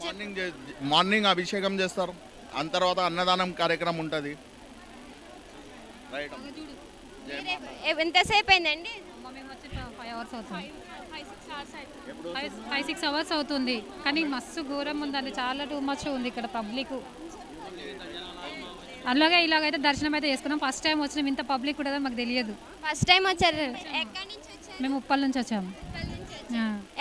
మార్నింగ్ అభిషేకం చేస్తారు, ఆ తర్వాత అన్నదానం కార్యక్రమం ఉంటుంది. రైట్. ఎంతసేపు అయిందండి? 5-6 అవర్స్ అవుతుంది, కానీ మస్తు ఘోరం ఉందండి, చాలా టూ మచ్ ఉంది ఇక్కడ పబ్లిక్. అలాగే ఇలాగైతే దర్శనం అయితే చేసుకున్నాం. ఫస్ట్ టైం వచ్చినాం, ఇంత పబ్లిక్ కూడా మాకు తెలియదు. ఫస్ట్ టైం వచ్చారు? ఎక్కడి నుంచి మేము ఉప్పల్ నుంచి వచ్చాము.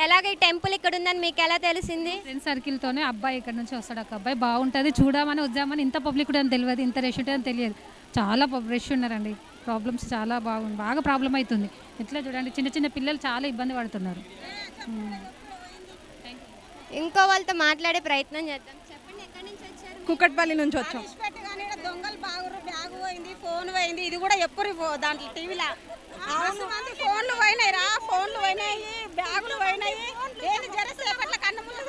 ఎలాగ ఈ టెంపుల్ ఇక్కడ ఉందని మీకు ఎలా తెలిసింది? ఫ్రెండ్ సర్కిల్తోనే అబ్బాయి ఇక్కడ నుంచి వస్తాడు, ఒక అబ్బాయి బాగుంటుంది చూడమని వద్దామని. ఇంత పబ్లిక్ కూడా అని తెలియదు, ఇంత రష్ ఉంటుందని తెలియదు. చాలా రష్ ఉన్నారండి. ప్రాబ్లమ్స్ చాలా బాగా ప్రాబ్లం అవుతుంది. ఎట్లా చూడండి, చిన్న చిన్న పిల్లలు చాలా ఇబ్బంది పడుతున్నారు. ఇంకో వాళ్ళతో మాట్లాడే ప్రయత్నం చేద్దాం. చెప్పండి, ఎక్కడి నుంచి వచ్చారు? కుకట్పల్లి నుంచి వచ్చాం. దొంగలు బాగురు, బ్యాగు పోయింది, ఫోన్ పోయింది. ఇది కూడా ఎప్పుడు దాంట్లో టీవీలో మంది ఫోన్లు పోయినాయి రా, ఫోన్లు పోయినాయి, బ్యాగులు పోయినాయి. ఏది జరసేపట్ల కన్నములు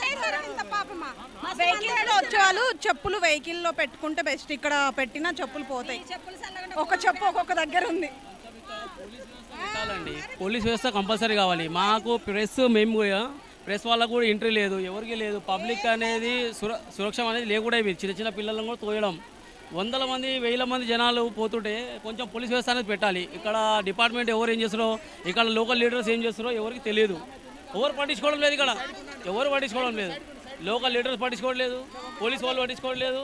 ఇంత పాపమా. వెహికల్లో వచ్చేవాళ్ళు చెప్పులు వెహికల్లో పెట్టుకుంటే బెస్ట్. ఇక్కడ పెట్టిన చెప్పులు పోతాయి. ఒక చెప్పు ఒక్కొక్క దగ్గర ఉంది. పోలీస్ వ్యవస్థ కంపల్సరీ కావాలి మాకు. మేము ప్రెస్ వాళ్ళకు కూడా ఎంట్రీ లేదు, ఎవరికి లేదు. పబ్లిక్ అనేది సురక్ష అనేది లేకుండా చిన్న చిన్న పిల్లలను కూడా తోయడం. వందల మంది 1000 మంది జనాలు పోతుంటే కొంచెం పోలీస్ వ్యవస్థ అనేది పెట్టాలి. ఇక్కడ డిపార్ట్మెంట్ ఎవరు ఏం చేస్తారో, ఇక్కడ లోకల్ లీడర్స్ ఏం చేస్తారో ఎవరికి తెలియదు. ఎవరు పట్టించుకోవడం లేదు, ఇక్కడ ఎవరు పట్టించుకోవడం లేదు. లోకల్ లీడర్స్ పట్టించుకోవడం లేదు, పోలీస్ వాళ్ళు పట్టించుకోవడం లేదు,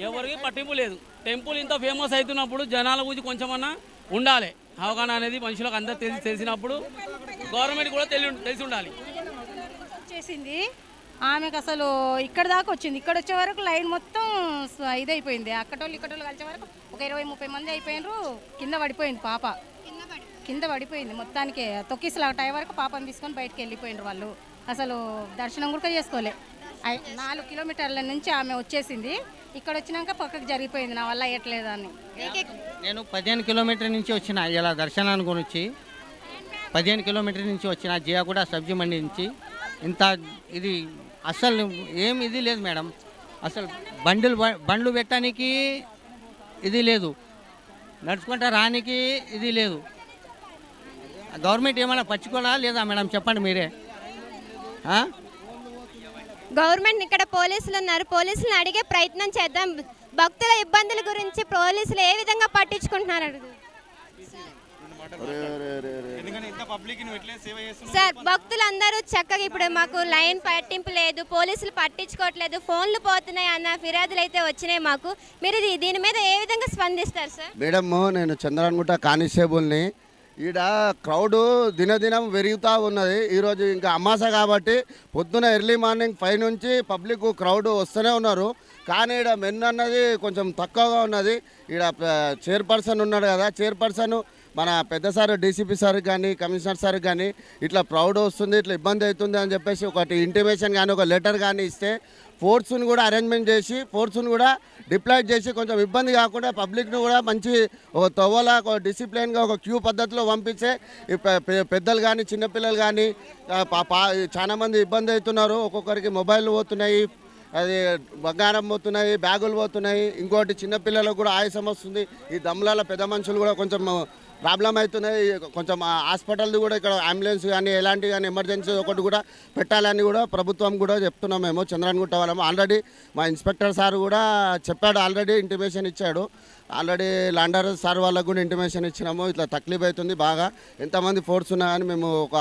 ఎవరికి పట్టింపు లేదు. టెంపుల్ ఇంత ఫేమస్ అవుతున్నప్పుడు జనాల గురించి కొంచెమన్నా ఉండాలి. అవగాహన అనేది మనుషులకు అందరూ తెలిసినప్పుడు గవర్నమెంట్ కూడా తెలిసి ఉండాలి. వచ్చేసింది ఆమెకు అసలు ఇక్కడ దాకా వచ్చింది. ఇక్కడ వచ్చే వరకు లైన్ మొత్తం ఇదైపోయింది. అక్కటోళ్ళు ఇక్కటోళ్ళు కలిసే వరకు ఒక 20-30 మంది అయిపోయినారు. కింద పడిపోయింది పాప, కింద పడిపోయింది మొత్తానికి. తొక్కిసలాట అయ్యే వరకు పాపని తీసుకొని బయటకు వెళ్ళిపోయినారు వాళ్ళు. అసలు దర్శనం కూడా చేసుకోలే. 4 కిలోమీటర్ల నుంచి ఆమె వచ్చేసింది. ఇక్కడ వచ్చినాక పక్కకు జరిగిపోయింది. నా వల్ల అయ్యట్లేదు అని. నేను 15 కిలోమీటర్ నుంచి వచ్చిన ఇలా దర్శనానికి గురించి 15 కిలోమీటర్ నుంచి వచ్చిన జియాగూడ సబ్జీ మండి నుంచి. ఇంత ఇది అసలు ఏం ఇది లేదు మేడం. అసలు బండ్లు పెట్టడానికి ఇది లేదు, నడుచుకుంటా రానికి ఇది లేదు. గవర్నమెంట్ ఏమైనా పచ్చుకోవాలా లేదా మేడం, చెప్పండి మీరే. గవర్నమెంట్ ఇక్కడ పోలీసులు ఉన్నారు, పోలీసులను అడిగే ప్రయత్నం చేద్దాం. భక్తుల ఇబ్బందుల గురించి పోలీసులు ఏ విధంగా పట్టించుకుంటున్నారు? సార్, భక్తులందరూ చక్కగా ఇప్పుడు మాకు లైన్ పట్టింపు లేదు, పోలీసులు పట్టించుకోవట్లేదు, ఫోన్లు పోతున్నాయి అన్న ఫిర్యాదులు అయితే వచ్చినాయి మాకు. మీరు దీని మీద ఏ విధంగా స్పందిస్తారు సార్? మేడం, నేను చంద్రన్గుట్ట కానిస్టేబుల్ని. ఈడ క్రౌడ్ దినదినం పెరుగుతూ ఉన్నది. ఈరోజు ఇంకా అమాస కాబట్టి పొద్దున ఎర్లీ మార్నింగ్ 5 నుంచి పబ్లిక్ క్రౌడ్ వస్తూనే ఉన్నారు. కానీ ఈడ మెన్ అన్నది కొంచెం తక్కువగా ఉన్నది. ఈడ చైర్పర్సన్ ఉన్నాడు కదా, చైర్పర్సన్ మన పెద్ద సార్ డీసీపీ సార్ కానీ కమిషనర్ సార్ కానీ ఇట్లా క్రౌడ్ వస్తుంది, ఇట్లా ఇబ్బంది అవుతుంది అని చెప్పేసి ఒకటి ఇంటిమేషన్ కానీ ఒక లెటర్ కానీ ఇస్తే ఫోర్స్ని కూడా అరేంజ్మెంట్ చేసి ఫోర్స్ని కూడా డిప్లాయ్ చేసి కొంచెం ఇబ్బంది కాకుండా పబ్లిక్ను కూడా మంచి ఒక తవ్వలా ఒక డిసిప్లిన్గా ఒక క్యూ పద్ధతిలో పంపించే పెద్దలు కానీ చిన్నపిల్లలు కానీ చాలా మంది ఇబ్బంది అవుతున్నారు. ఒక్కొక్కరికి మొబైల్ పోతున్నాయి, అది బంగారం పోతున్నాయి, బ్యాగులు పోతున్నాయి. ఇంకోటి చిన్నపిల్లలకు కూడా ఆయాసం వస్తుంది. ఈ దమ్ముల పెద్ద మనుషులు కూడా కొంచెం ప్రాబ్లం అవుతున్నాయి. కొంచెం హాస్పిటల్ది కూడా ఇక్కడ అంబులెన్స్ కానీ ఎలాంటి కానీ ఎమర్జెన్సీ ఒకటి కూడా పెట్టాలని కూడా ప్రభుత్వం కూడా చెప్తున్నాం. మేము చంద్రన్గుట్ట వాళ్ళము ఆల్రెడీ మా ఇన్స్పెక్టర్ సార్ కూడా చెప్పాడు, ఆల్రెడీ ఇంటిమేషన్ ఇచ్చాడు. ఆల్రెడీ లాండర్ సార్ వాళ్ళకు కూడా ఇంటిమేషన్ ఇచ్చినాము. ఇట్లా తక్లీఫ్ అవుతుంది బాగా. ఎంతమంది ఫోర్స్ ఉన్నా కానీ మేము ఒక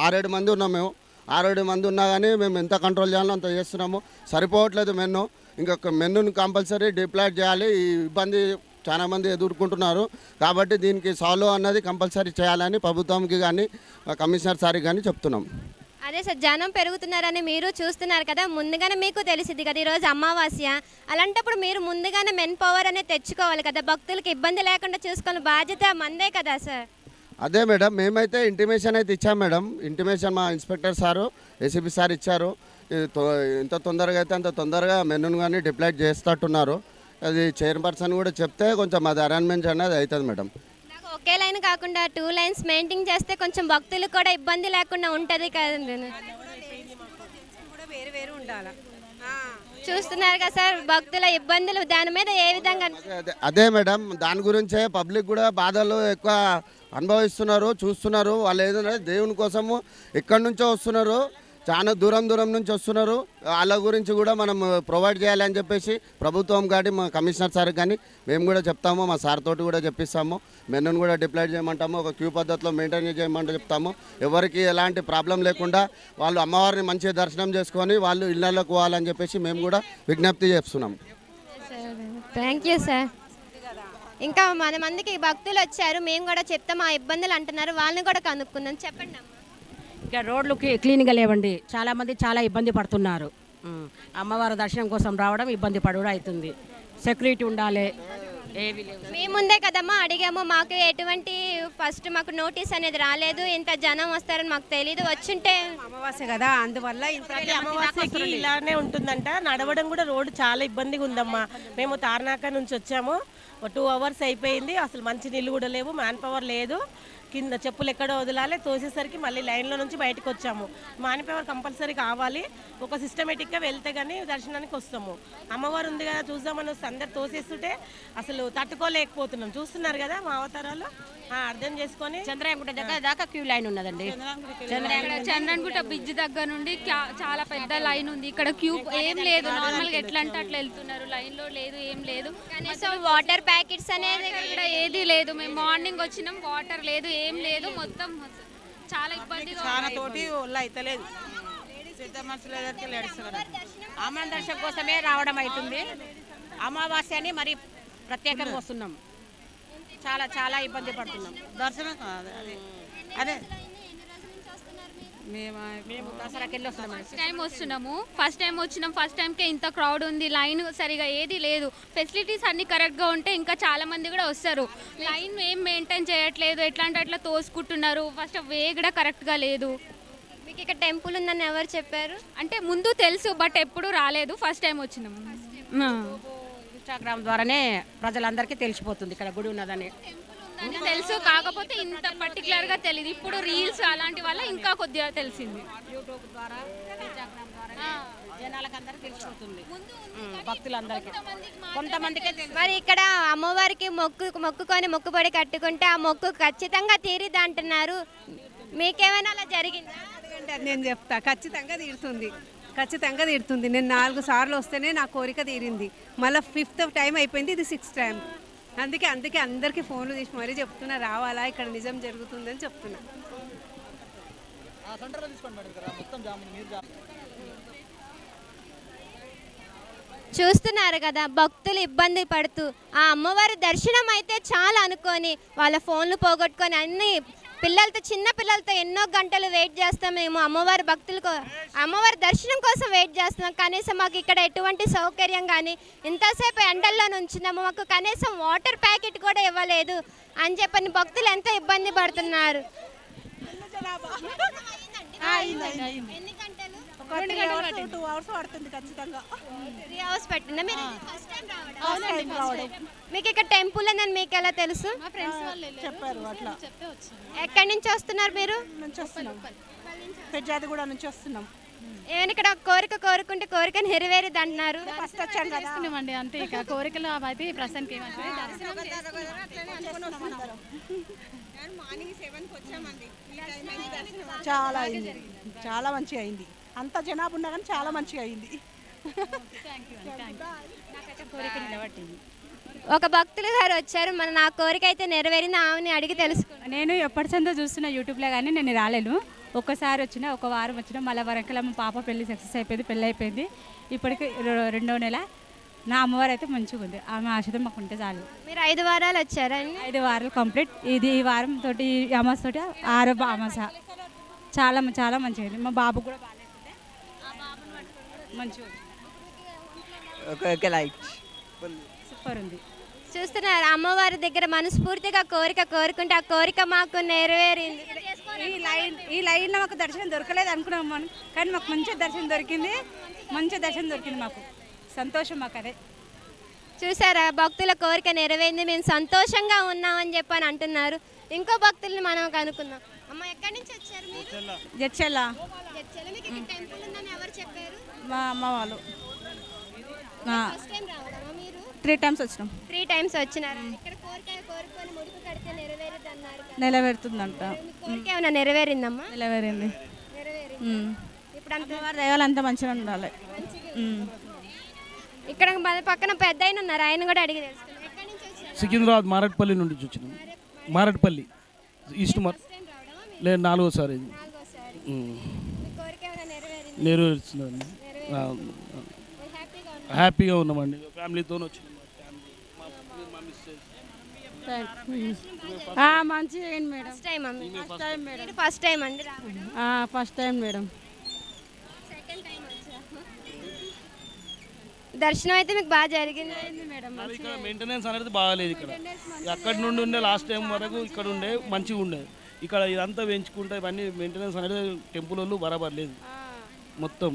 6-7 మంది ఉన్నాం. మేము 6-7 మంది ఉన్నా కానీ మేము ఎంత కంట్రోల్ చేయాలో అంత చేస్తున్నాము. సరిపోవట్లేదు మెన్ను. ఇంకొక మెన్నుని కంపల్సరీ డిప్లాయ్ చేయాలి. ఈ ఇబ్బంది చాలా మంది ఎదుర్కొంటున్నారు కాబట్టి దీనికి సాల్వ్ అన్నది కంపల్సరీ చేయాలని ప్రభుత్వంకి కానీ కమిషనర్ సార్కి కానీ చెప్తున్నాం. అదే సార్, జనం పెరుగుతున్నారని మీరు చూస్తున్నారు కదా, ముందుగానే మీకు తెలిసింది కదా ఈరోజు అమావాస్య. అలాంటప్పుడు మీరు ముందుగానే మెన్ పవర్ అనేది తెచ్చుకోవాలి కదా, భక్తులకి ఇబ్బంది లేకుండా చూసుకునే బాధ్యత మందే కదా సార్. అదే మేడం, మేమైతే ఇంటిమేషన్ అయితే ఇచ్చాం మేడం. ఇంటిమేషన్ మా ఇన్స్పెక్టర్ సారు ఏసీపీ సార్ ఇచ్చారు. ఎంత తొందరగా అయితే అంత తొందరగా మెన్నును కానీ డిప్లాయ్ చేస్తట్టున్నారు. అది చైర్పర్సన్ కూడా చెప్తే కొంచెం అది అరేంజ్మెంట్ అనేది అవుతుంది మేడం. నాకు ఒకే లైన్ కాకుండా 2 లైన్స్ మెయింటైన్ చేస్తే కొంచెం భక్తులకు కూడా ఇబ్బంది లేకుండా ఉంటుంది కదండి. వేరు ఉండాలి. చూస్తున్నారు కదా సార్ భక్తుల ఇబ్బందులు, దాని మీద ఏ విధంగా? అదే మేడం, దాని గురించే పబ్లిక్ కూడా బాధలు ఎక్కువ అనుభవిస్తున్నారు, చూస్తున్నారు. వాళ్ళు ఏదైనా దేవుని కోసము ఎక్కడి నుంచో వస్తున్నారు, చాలా దూరం నుంచి వస్తున్నారు. వాళ్ళ గురించి కూడా మనం ప్రొవైడ్ చేయాలని చెప్పేసి ప్రభుత్వం కానీ మా కమిషనర్ సార్ కానీ మేము కూడా చెప్తాము. మా సార్ తోటి కూడా చెప్పిస్తాము. మెన్నును కూడా డిప్లాయ్ చేయమంటాము, ఒక క్యూ పద్ధతిలో మెయింటైన్ చేయమంటే చెప్తాము. ఎవరికి ఎలాంటి ప్రాబ్లం లేకుండా వాళ్ళు అమ్మవారిని మంచిగా దర్శనం చేసుకొని వాళ్ళు ఇళ్ళలోకి పోవాలని చెప్పేసి మేము కూడా విజ్ఞప్తి చేస్తున్నాము. Thank you sir. ఇంకా మన మందికి భక్తులు వచ్చారు, మేము కూడా చెప్తాం ఆ ఇబ్బందులు అంటున్నారు, వాళ్ళని కూడా కనుక్కుందాం. చెప్పండి అమ్మ. ఇక రోడ్లు క్లీన్గా లేవండి, చాలామంది చాలా ఇబ్బంది పడుతున్నారు. అమ్మవారి దర్శనం కోసం రావడం ఇబ్బంది పడడం అవుతుంది. సెక్యూరిటీ ఉండాలి, ఏవి లేవు. మేము ముందే కదమ్మా అడిగాము, మాకు ఎటువంటి ఫస్ట్ మాకు నోటీస్ అనేది రాలేదు, ఇంత జనం వస్తారని మాకు తెలియదు. వచ్చుంటే అమావాస్య కదా, అందువల్ల ప్రతి అమావాస్యకి ఇలానే ఉంటుందంట. నడవడం కూడా రోడ్డు చాలా ఇబ్బందిగా ఉందమ్మా. మేము తార్నాక నుంచి వచ్చాము, 2 hours అయిపోయింది, అసలు మంచి నీళ్ళు కూడా లేవు, మ్యాన్ పవర్ లేదు. కింద చెప్పులు ఎక్కడో వదలాలి, తోసేసరికి మళ్ళీ లైన్లో నుంచి బయటకు వచ్చాము. మ్యాన్ పవర్ కంపల్సరీ కావాలి, ఒక సిస్టమేటిక్గా వెళ్తే కానీ దర్శనానికి వస్తాము. అమ్మవారు ఉంది కదా చూద్దామని వస్తే అందరు తోసేస్తుంటే అసలు తట్టుకోలేకపోతున్నాం. చూస్తున్నారు కదా మా అవతారాలు, అర్థం చేసుకొని. చంద్రాయగుట్ట దగ్గర దాకా క్యూ లైన్ ఉన్నదండి. చంద్రన్గుట్ట బ్రిడ్జ్ దగ్గర నుండి చాలా పెద్ద లైన్ ఉంది. ఇక్కడ క్యూ ఏం లేదు, నార్మల్గా ఎట్లా అంటే అట్లా వెళ్తున్నారు, లైన్ లో లేదు, ఏం లేదు. కనీసం వాటర్ ప్యాకెట్స్ అనేది ఇక్కడ ఏది లేదు. మేము మార్నింగ్ వచ్చినాం, వాటర్ లేదు, ఏం లేదు, మొత్తం చాలా ఇబ్బందిగా చాలా తోటి ఒళ్ళు అయితలేదు. పెద్ద మనుషులు ఏదైతే లేడుస్తున్నారు. అమ్మవారి దర్శనం కోసమే రావడం అవుతుంది. అమావాస్యని మరి ప్రత్యేకంగా వస్తున్నాం, చాలా చాలా ఇబ్బంది పడుతున్నాం. దర్శనం అదే అదే మేము దసరాకి వెళ్ళి వస్తున్నాం. ఫస్ట్ టైం వచ్చినాం. ఫస్ట్ టైంకే ఇంత క్రౌడ్ ఉంది, లైన్ సరిగా ఏది లేదు. ఫెసిలిటీస్ అన్ని కరెక్ట్గా ఉంటే ఇంకా చాలా మంది కూడా వస్తారు. లైన్ ఏం మెయింటైన్ చేయట్లేదు, ఎట్లా అంటే అట్లా తోసుకుంటున్నారు. ఫస్ట్ వే కూడా కరెక్ట్గా లేదు. మీకు ఇక్కడ టెంపుల్ ఉందని ఎవరు చెప్పారు? అంటే ముందు తెలుసు, బట్ ఎప్పుడు రాలేదు, ఫస్ట్ టైం వచ్చినాము. ఇన్స్టాగ్రామ్ ద్వారానే ప్రజలందరికీ తెలిసిపోతుంది ఇక్కడ గుడి ఉన్నదని. తెలుసు, కాకపోతే ఇంత పర్టికులర్ గా తెలియదు. ఇప్పుడు రీల్స్ అలాంటి వల్ల ఇంకా కొద్దిగా తెలిసింది. యూట్యూబ్ ద్వారా, ఇన్స్టాగ్రామ్ ద్వారా జనాలకు అందరికీ తెలిసిపోతుంది, భక్తులందరికీ. కొంతమందికే మరి ఇక్కడ అమ్మవారికి మొక్కుకొని మొక్కుబడి కట్టుకుంటే ఆ మొక్కు ఖచ్చితంగా తీరిద్ది అంటున్నారు. మీకేమైనా అలా జరిగిందా? నేను చెప్తా, ఖచ్చితంగా తీరుతుంది, ఖచ్చితంగా తీరుతుంది. నేను 4 సార్లు వస్తేనే నా కోరిక తీరింది. మళ్ళీ 5th టైం అయిపోయింది, ఇది 6th టైం. అందుకే అందరికీ ఫోన్లు చేసి మరీ చెప్తున్నా, రావాలా, ఇక్కడ నిజం జరుగుతుందని చెప్తున్నా. చూస్తున్నారు కదా భక్తులు ఇబ్బంది పడుతూ, ఆ అమ్మవారి దర్శనం అయితే చాలా అనుకొని వాళ్ళ ఫోన్లు పోగొట్టుకొని అన్ని పిల్లలతో, చిన్న పిల్లలతో ఎన్నో గంటలు వెయిట్ చేస్తాం. మేము అమ్మవారి దర్శనం కోసం వెయిట్ చేస్తున్నాం. కనీసం మాకు ఇక్కడ ఎటువంటి సౌకర్యం కానీ, ఇంతసేపు ఎండల్లో నుంచున్నాము, మాకు కనీసం వాటర్ ప్యాకెట్ కూడా ఇవ్వలేదు అని చెప్పని భక్తులు ఎంతో ఇబ్బంది పడుతున్నారు. ఒక 2 hours పడుతుంది ఖచ్చితంగా. 3 hours పట్టిందా? మీరు ఫస్ట్ టైం రావడం? మీకు ఇక్కడ టెంపుల్ అని మీకు ఎలా తెలుసు? చెప్పారు అట్లా. ఎక్కడి నుంచి వస్తున్నారు మీరు? పెద్దాదిగూడ నుంచి వస్తున్నాం. ఏమైనా ఇక్కడ కోరిక కోరుకుంటే కోరిక నెరవేరిది అంటున్నారు. ఫస్ట్ వచ్చాం కదా అండి, అంతే. ఇక కోరికలు అయితే ప్రస్తుతానికి చాలా అయింది, చాలా మంచిగా అయింది. అంత జనాభా ఉన్నా కానీ చాలా మంచిగా అయింది. ఒక భక్తులు గారు వచ్చారు, నా కోరిక అయితే నెరవేరింది, ఆమెని అడిగి తెలుసుకున్నాను. నేను ఎప్పటి సందో చూస్తున్నా యూట్యూబ్లో, కానీ నేను రాలేను. ఒక్కసారి వచ్చిన, ఒక వారం వచ్చిన, మళ్ళీ వరంకల్ మా పాప పెళ్లి సక్సెస్ అయిపోయింది, పెళ్ళి అయిపోయింది. ఇప్పటికి 2వ నెల. నా అమ్మవారు అయితే మంచిగా ఉంది, ఆమె ఆశతో మాకు ఉంటే చాలు. మీరు 5 వారాలు వచ్చారా? 5 వారాలు కంప్లీట్. ఇది ఈ వారం తోటి అమాస తోటి 6వ అమాస. చాలా చాలా మంచిగా ఉంది. మా బాబు కూడా బాగా మంచిగా సూపర్ ఉంది. చూస్తున్నారు, అమ్మవారి దగ్గర మనస్ఫూర్తిగా కోరిక కోరుకుంటే ఆ కోరిక మాకు నెరవేరింది. ఈ లైన్లో మాకు దర్శనం దొరకలేదు అనుకున్నాం మనం, కానీ మాకు మంచి దర్శనం దొరికింది, మాకు సంతోషం. మాకు అదే చూసారా, భక్తుల కోరిక నెరవేరింది, మేము సంతోషంగా ఉన్నామని చెప్పని అంటున్నారు. ఇంకో భక్తుల్ని మనం కనుక్కుందాం. అమ్మ, ఎక్కడి నుంచి వచ్చారు మీరు? జడ్చెల్ల. మీకు ఇక్కడ టెంపుల్ ఉందని ఎవరు చెప్పారు? మా అమ్మ వాళ్ళు. ఫస్ట్ టైం రావడమా మీరు? 3 times వచ్చినాం. 3 times వచ్చినారా? ఇక్కడ కోరిక కోరుకొని ముడుపు కడితే నెరవేరుద్ది అన్నారు కదా. నెరవేరుతుందంట. కోరిక ఏమైనా నెరవేరిందమ్మా? నెరవేరింది. ఇప్పుడు అమ్మవారి దయవల్ల అంతా మంచిగా ఉండాలి. ఇక్కడ మన పక్కన పెద్ద ఆయన ఉన్నారు, ఆయన కూడా అడిగి తెలుసుకున్నాం. ఎక్కడి నుంచి వచ్చారు? సికింద్రాబాద్ మారట్పల్లి నుండి వచ్చినాం. మారట్పల్లి ఈస్ట్ లేదు, 4వసారి. నెరవేరుస్తుందండి, హ్యాపీగా ఉన్నామండి. ఫ్యామిలీతో వచ్చినాం. మంచిగా అయింది madam. First time first time madam. First time అండి రావడం? First time madam. Second time వచ్చా? దర్శనం అయితే మీకు బాగా జరిగింది మేడం. కానీ ఇక్కడ మెయింటెనెన్స్ అనేది బాగాలేదు. ఇక్కడ అక్కడి నుండి ఉండే లాస్ట్ టైం వరకు ఇక్కడ ఉండే మంచిగా ఉండేది. ఇక్కడ ఇదంతా పెంచుకుంటే ఇవన్నీ మెయింటెనెన్స్ అనేది టెంపుల్ వాళ్ళు బరాబర్ లేదు. మొత్తం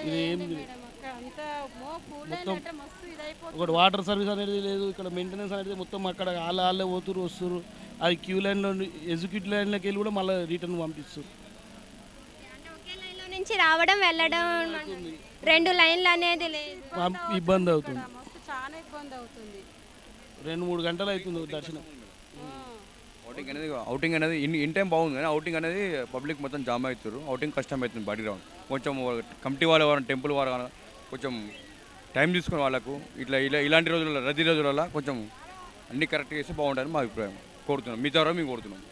ఇది ఏం మొత్తం ఒకటి వాటర్ సర్వీస్ అనేది లేదు. ఇక్కడ మెయింటెనెన్స్ అనేది మొత్తం అక్కడ వాళ్ళే పోతురు వస్తురు. అది క్యూ లైన్లో ఎగ్జిక్యూటివ్ లైన్లోకి వెళ్ళి కూడా మళ్ళీ రిటర్న్ పంపిస్తారు. నుంచి రావడం వెళ్ళడం 2 లైన్లు అనేది లేదు. ఇబ్బంది అవుతుంది. చాలా ఇబ్బంది అవుతుంది. 2-3 గంటలు అవుతుంది దర్శనం. అవుటింగ్ అనేది ఇన్ టైం బాగుంది కానీ అవుటింగ్ అనేది పబ్లిక్ మొత్తం జామ్ అవుతారు. అవుటింగ్ కష్టం అవుతుంది. బాడీ గ్రౌండ్ కొంచెం కమిటీ వాళ్ళ వారు టెంపుల్ వారు కొంచెం టైం తీసుకుని వాళ్ళకు ఇలాంటి రోజులలో రద్దీ రోజులలో కొంచెం అన్ని కరెక్ట్ చేస్తే బాగుంటుందని మా అభిప్రాయం. కోరుతున్నాం మీ ద్వారా మేము కోరుతున్నాం.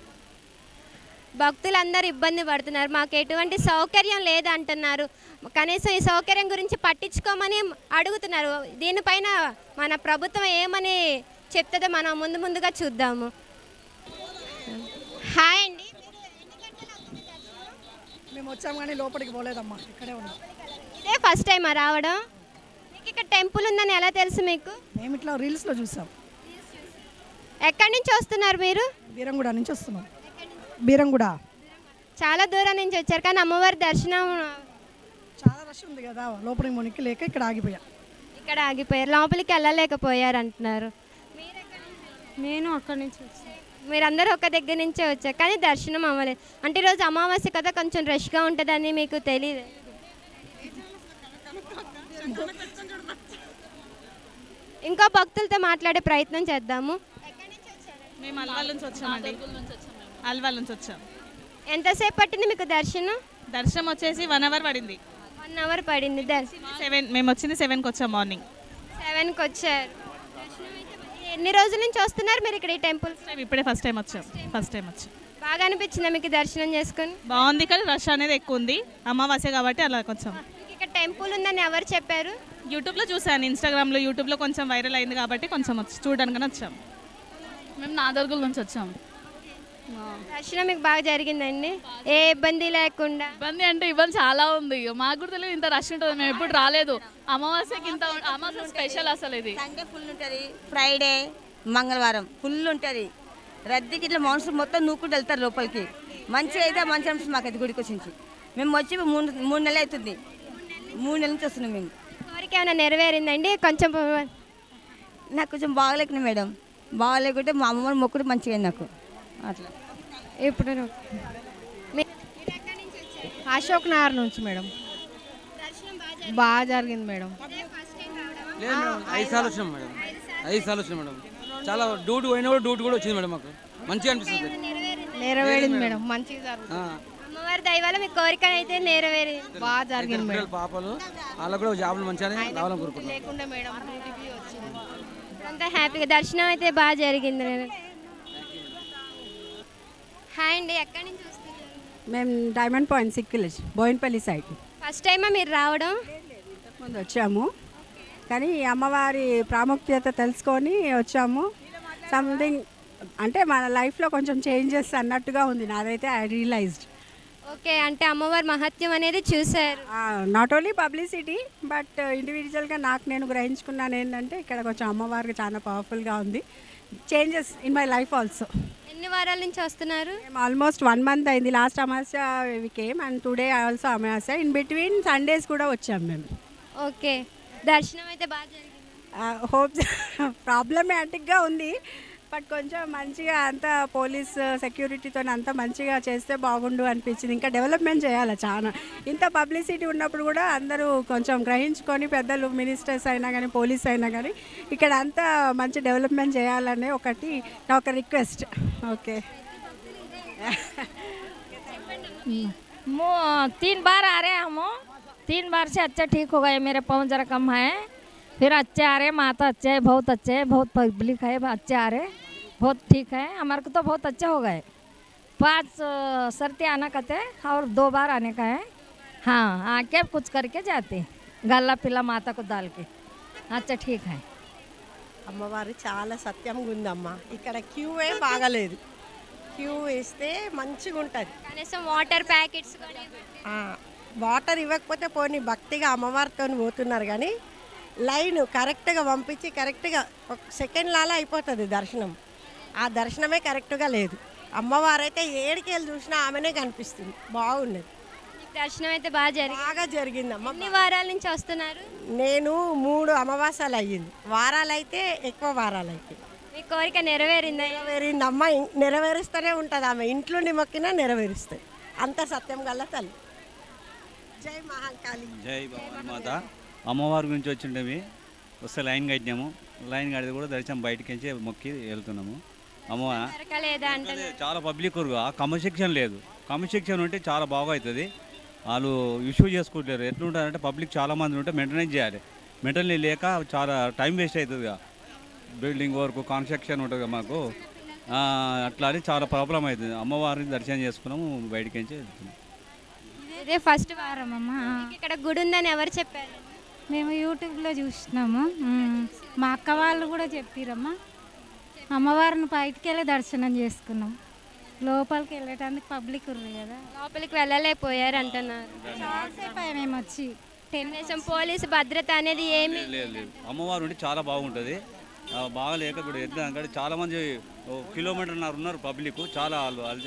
భక్తులందరూ ఇబ్బంది పడుతున్నారు, మాకు ఎటువంటి సౌకర్యం లేదంటున్నారు. కనీసం ఈ సౌకర్యం గురించి పట్టించుకోమని అడుగుతున్నారు. దీనిపైన మన ప్రభుత్వం ఏమని చెప్తుందో మనం ముందుగా చూద్దాము. హాయ్ అండి. మేము వచ్చాము కానీ లోపలికి పోలేదమ్మా, ఇక్కడే ఉన్నాం. ఇదే ఫస్ట్ టైమా రావడం? మీకు ఇక్కడ టెంపుల్ ఉందని ఎలా తెలుసు మీకు? మేము ఇట్లా రీల్స్లో చూసాం. ఎక్కడి నుంచి వస్తున్నారు మీరు? బీరంగూడ నుంచి వస్తున్నాం. బీరంగూడ చాలా దూరం నుంచి వచ్చారు కానీ అమ్మవారి దర్శనం చాలా రష్ ఉంది కదా, లోపలికి మునికి లేక ఇక్కడ ఆగిపోయా. ఇక్కడ ఆగిపోయారు, లోపలికి వెళ్ళలేకపోయారు అంటున్నారు. నేను అక్కడి నుంచి వచ్చాను. మీరందరూ ఒక దగ్గర నుంచే వచ్చారు కానీ దర్శనం అవ్వలేదు. అంటే ఈరోజు అమావాస్య కదా, కొంచెం రష్గా ఉంటుందని మీకు తెలియదు. ఇంకో భక్తులతో మాట్లాడే ప్రయత్నం చేద్దాము. మేము అల్వాల్ నుంచి వచ్చామండి. అల్వాల్ నుంచి వచ్చాం. ఎంతసేపు పట్టింది మీకు దర్శనం? దర్శనం వచ్చేసి 1 అవర్ పడింది. 1 అవర్ పడింది. మేము వచ్చింది 7కి వచ్చాం. మార్నింగ్ 7కి వచ్చారు. ఎన్ని రోజుల నుంచి వస్తున్నారు మీరు ఇక్కడ ఈ టెంపుల్? ఇప్పుడే ఫస్ట్ టైం వచ్చాం. బాగా అనిపించిందా మీకు దర్శనం చేసుకుని? బాగుంది కానీ రష్ అనేది ఎక్కువ ఉంది. అమావాస్య కాబట్టి అలా కొంచెం. ఇక్కడ టెంపుల్ ఉందని ఎవరు చెప్పారు? యూట్యూబ్లో చూసాను, ఇన్స్టాగ్రామ్లో యూట్యూబ్లో కొంచెం వైరల్ అయింది కాబట్టి కొంచెం చూడడానికి వచ్చాం. మేము నాదర్గుల నుంచి వచ్చాము. దర్శనం మీకు బాగా జరిగిందండి, ఏ ఇబ్బంది లేకుండా? ఇబ్బంది అంటే ఇబ్బంది చాలా ఉంది. మాకు కూడా తెలియదు ఇంత రష్ ఉంటుంది, మేము ఎప్పుడు రాలేదు. అమావాస్యకి ఇంత అమావాస్య స్పెషల్ అసలు ఇది. సండే ఫుల్ ఉంటుంది, ఫ్రైడే మంగళవారం ఫుల్ ఉంటుంది. రద్దీకి ఇట్లా మనుషులు మొత్తం నూకుంటూ వెళ్తారు లోపలికి. మంచిగా అయితే మంచి అనిపిస్తుంది మాకైతే గుడికి వచ్చి. మేము వచ్చి 3 నెలలు అవుతుంది. 3 నెలల నుంచి వస్తున్నాం మేము. కోరిక ఏమైనా నెరవేరిందండి? కొంచెం నాకు కొంచెం బాగలేకున్నా మేడం, బాగలేకుంటే మా అమ్మమ్మ మొక్కుడు మంచిగా అయింది నాకు. అట్లా ఇప్పుడు అశోక్ నగర్ నుంచి మేడం. బాగా జరిగింది మేడం. లేదు మేడం, 5 సార్లు వచ్చినాం మేడం. 5 సార్లు వచ్చినాం మేడం. చాలా డ్యూటీ పోయినా కూడా డ్యూటీ కూడా వచ్చింది మేడం. మాకు మంచిగా అనిపిస్తుంది. నెరవేరింది మేడం, మంచిగా జరుగుతుంది. అమ్మవారి దయ వల్ల మీ కోరిక అయితే నెరవేరింది. బాగా జరిగింది మేడం. పాపలు వాళ్ళకు కూడా జాబులు మంచిగా రావాలని కోరుకుంటున్నాం. లేకుండా మేడం డ్యూటీకి వచ్చింది. అంతా హ్యాపీగా దర్శనం అయితే బాగా జరిగింది. హాయ్ అండి, ఎక్కడి నుంచి వస్తున్నారు? మేము డైమండ్ పాయింట్ సిక్కిలేజ్ బోయిన్పల్లి సైడ్. ఫస్ట్ టైమా మీరు రావడం? ముందు వచ్చాము కానీ అమ్మవారి ప్రాముఖ్యత తెలుసుకొని వచ్చాము. సంథింగ్ అంటే మన లైఫ్లో కొంచెం చేంజెస్ అన్నట్టుగా ఉంది నాదైతే. I realised. ఓకే, అంటే అమ్మవారి మహత్యం అనేది చూసారు. నాట్ ఓన్లీ పబ్లిసిటీ బట్ ఇండివిజువల్గా నాకు నేను గ్రహించుకున్నాను ఏంటంటే ఇక్కడ కొంచెం అమ్మవారికి చాలా పవర్ఫుల్గా ఉంది. Changes in my life also. ఎన్ని వారాల నుంచి వస్తున్నారు? మేము ఆల్మోస్ట్ 1 మంత్ అయింది. Last amavasya we came and today also amavasya. In between Sundays కూడా వచ్చాము మేము. ఓకే, దర్శనం అయితే బాగా జరిగింది. హోప్ ప్రాబ్లమాటిక్గా ఉంది బట్ కొంచెం మంచిగా అంతా పోలీస్ సెక్యూరిటీతో అంతా మంచిగా చేస్తే బాగుండు అనిపించింది. ఇంకా డెవలప్మెంట్ చేయాలి చాలా. ఇంత పబ్లిసిటీ ఉన్నప్పుడు కూడా అందరూ కొంచెం గ్రహించుకొని పెద్దలు మినిస్టర్స్ అయినా కానీ పోలీస్ అయినా కానీ ఇక్కడ అంతా మంచి డెవలప్మెంట్ చేయాలనే ఒకటి నా ఒక రిక్వెస్ట్. ఓకే. 3 बार आ रहे हैं हम. 3 बार से अच्छा ठीक हो गए. मेरे पाँव जरा कम है, फिर अच्छे आ रहे. माता अच्छे है, बहुत अच्छे है, बहुत पब्लिक है, अच्छे आ रहे, बहुत ठीक है. हमारे को तो बहुत अच्छे हो गए. 5 सरते आना कहते और 2 बार आने का है. हाँ, आके कुछ करके जाते, गला पिला माता को डाल के. अच्छा ठीक है. అమ్మవారు చాలా సత్యంగా ఉందమ్మా. ఇక్కడ క్యూవే బాగలేదు, క్యూ వేస్తే మంచిగా ఉంటుంది. కనీసం వాటర్ ప్యాకెట్స్ కూడా వాటర్ ఇవ్వకపోతే పోనీ భక్తిగా అమ్మవారితో పోతున్నారు, కానీ లైన్ కరెక్ట్గా పంపించి కరెక్ట్గా ఒక సెకండ్ లాలా అయిపోతుంది దర్శనం. ఆ దర్శనమే కరెక్ట్గా లేదు. అమ్మవారైతే ఏడికి వెళ్ళి చూసినా ఆమెనే కనిపిస్తుంది, బాగున్నది. దర్శనం అయితే బాగా జరిగిందమ్మా. ఎన్ని వారాల నుంచి వస్తున్నారు? నేను 3 అమావాస్యలు అయ్యింది. వారాలు అయితే ఎక్కువ వారాలు అయితే. మీ కోరిక నెరవేరిందా? నెరవేరిందమ్మా. నెరవేరుస్తూనే ఉంటుంది ఆమె. ఇంట్లో మొక్కినా నెరవేరుస్తుంది. అంత సత్యం గల తల్లి. జై మహాకాళి. జై భవాని మాత. అమ్మవారి గురించి వచ్చిండేవి వస్తే లైన్ కట్టినాము. లైన్ కడితే కూడా దర్శనం బయటికి నుంచి మొక్కి వెళ్తున్నాము. అమ్మవారు చాలా పబ్లిక్ కమర్షిక్షన్ లేదు. కమర్షిక్షన్ ఉంటే చాలా బాగా అవుతుంది. వాళ్ళు ఇష్యూ చేసుకుంటారు. ఎట్లుంటారంటే పబ్లిక్ చాలామంది ఉంటే మెయింటెనెన్స్ చేయాలి. మెయింటెనెన్స్ లేక చాలా టైం వేస్ట్ అవుతుందిగా. బిల్డింగ్ వర్క్ కన్స్ట్రక్షన్ ఉంటుంది మాకు, అట్లా అని చాలా ప్రాబ్లం అవుతుంది. అమ్మవారిని దర్శనం చేసుకున్నాము, బయటికి నుంచి వెళ్తున్నాం. ఇదే ఫస్ట్ వారం అమ్మ. ఇక్కడ గుడి ఉందని ఎవరు చెప్పారు? మేము యూట్యూబ్లో చూసినాము. మా అక్క వాళ్ళు కూడా చెప్పిరమ్మా. అమ్మవారిని బయటికి వెళ్ళి దర్శనం చేసుకున్నాం. లోపలికి వెళ్ళటానికి పబ్లిక్ ఉంది కదా, లోపలికి వెళ్ళలేకపోయారు అంటున్నారు. చాలాసేపు మేము వచ్చి కనీసం పోలీసు భద్రత అనేది ఏమి లేదు. అమ్మవారు ఉంటే చాలా బాగుంటుంది. బాగా లేక కూడా ఎందుకంటే చాలామంది కిలోమీటర్న్నర ఉన్నారు పబ్లిక్. చాలా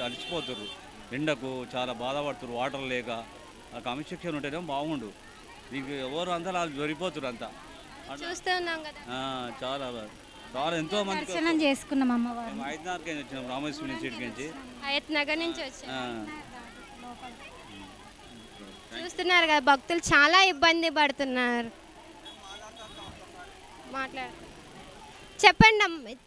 అలసిపోతారు, ఎండకు చాలా బాధపడుతారు, వాటర్ లేక. ఆ కన్స్ట్రక్షన్ ఉంటేనేమో బాగుండు. దీనికి ఎవరు అంతా వాళ్ళు దొరికిపోతారు అంతా. చూస్తున్నాం కదా, చాలా చాలా ఎంతో మంది దర్శనం చేసుకున్నాం అమ్మవారు. హైదరాబాద్ నుంచి వచ్చినాం, రామేశ్వరం సీట్ నుంచి, హయత్ నగర్ నుంచి వచ్చాం. చూస్తున్నారు కదా, భక్తులు చాలా ఇబ్బంది పడుతున్నారు. మాట్లాడు చెప్పండి అక్క.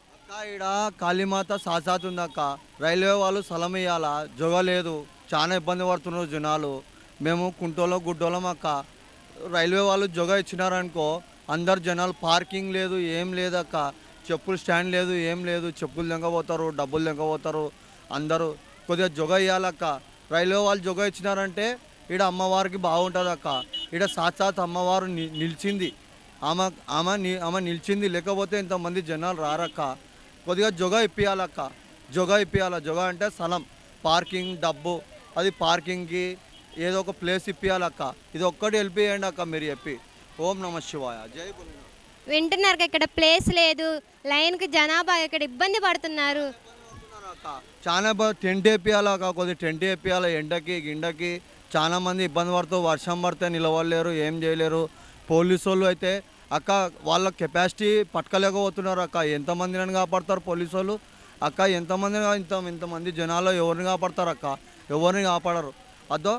ఇక్కడ కాళీమాత సాక్షాత్ ఉంది అక్క. రైల్వే వాళ్ళు స్థలం ఇవ్వాలా, జొగ లేదు, చాలా ఇబ్బంది పడుతున్నారు జనాలు. మేము కుంటోలో గుడ్డోలం అక్క. రైల్వే వాళ్ళు జొగ ఇచ్చినారనుకో అందరు జనాలు, పార్కింగ్ లేదు, ఏం లేదు అక్క. చెప్పులు స్టాండ్ లేదు, ఏం లేదు. చెప్పులు దెంగపోతారు, డబ్బులు దెంగపోతారు అందరూ. కొద్దిగా జొగ ఇవ్వాలక్క. రైల్వే వాళ్ళు జొగ ఇచ్చినారంటే ఇక్కడ అమ్మవారికి బాగుంటుంది అక్క. ఇక్కడ సాక్షాత్ అమ్మవారు నిలిచింది. ఆమె నిలిచింది, లేకపోతే ఇంతమంది జనాలు రారక్క. కొద్దిగా జొగ ఇప్పియాలక్క. జొగ ఇప్పియాల. జొగ అంటే స్థలం, పార్కింగ్, డబ్బు, అది పార్కింగ్కి ఏదో ఒక ప్లేస్ ఇప్పియాలక్క. ఇది ఒక్కటి హెల్ప్ చేయండి అక్క మీరు చెప్పి. ఓం నమ శివాయ. జై భోలేనాథ్. వింటున్నారు ఇక్కడ ప్లేస్ లేదు, లైన్కి జనాభా ఇక్కడ ఇబ్బంది పడుతున్నారు. చాలా టెంట్ వేపియాలక్క. కొద్దిగా టెంట్ వేపియాలి. ఎండకి గిండకి చాలా మంది ఇబ్బంది పడుతూ, వర్షం పడితే నిలవలేరు, ఏం చేయలేరు. పోలీసు వాళ్ళు అయితే అక్క వాళ్ళ కెపాసిటీ పట్టుకోలేకపోతున్నారు అక్క. ఎంతమందిని కాపాడతారు పోలీసు వాళ్ళు అక్క? ఇంతమంది జనాలు ఎవరిని కాపాడతారు అక్క? ఎవరిని కాపాడరు. అదో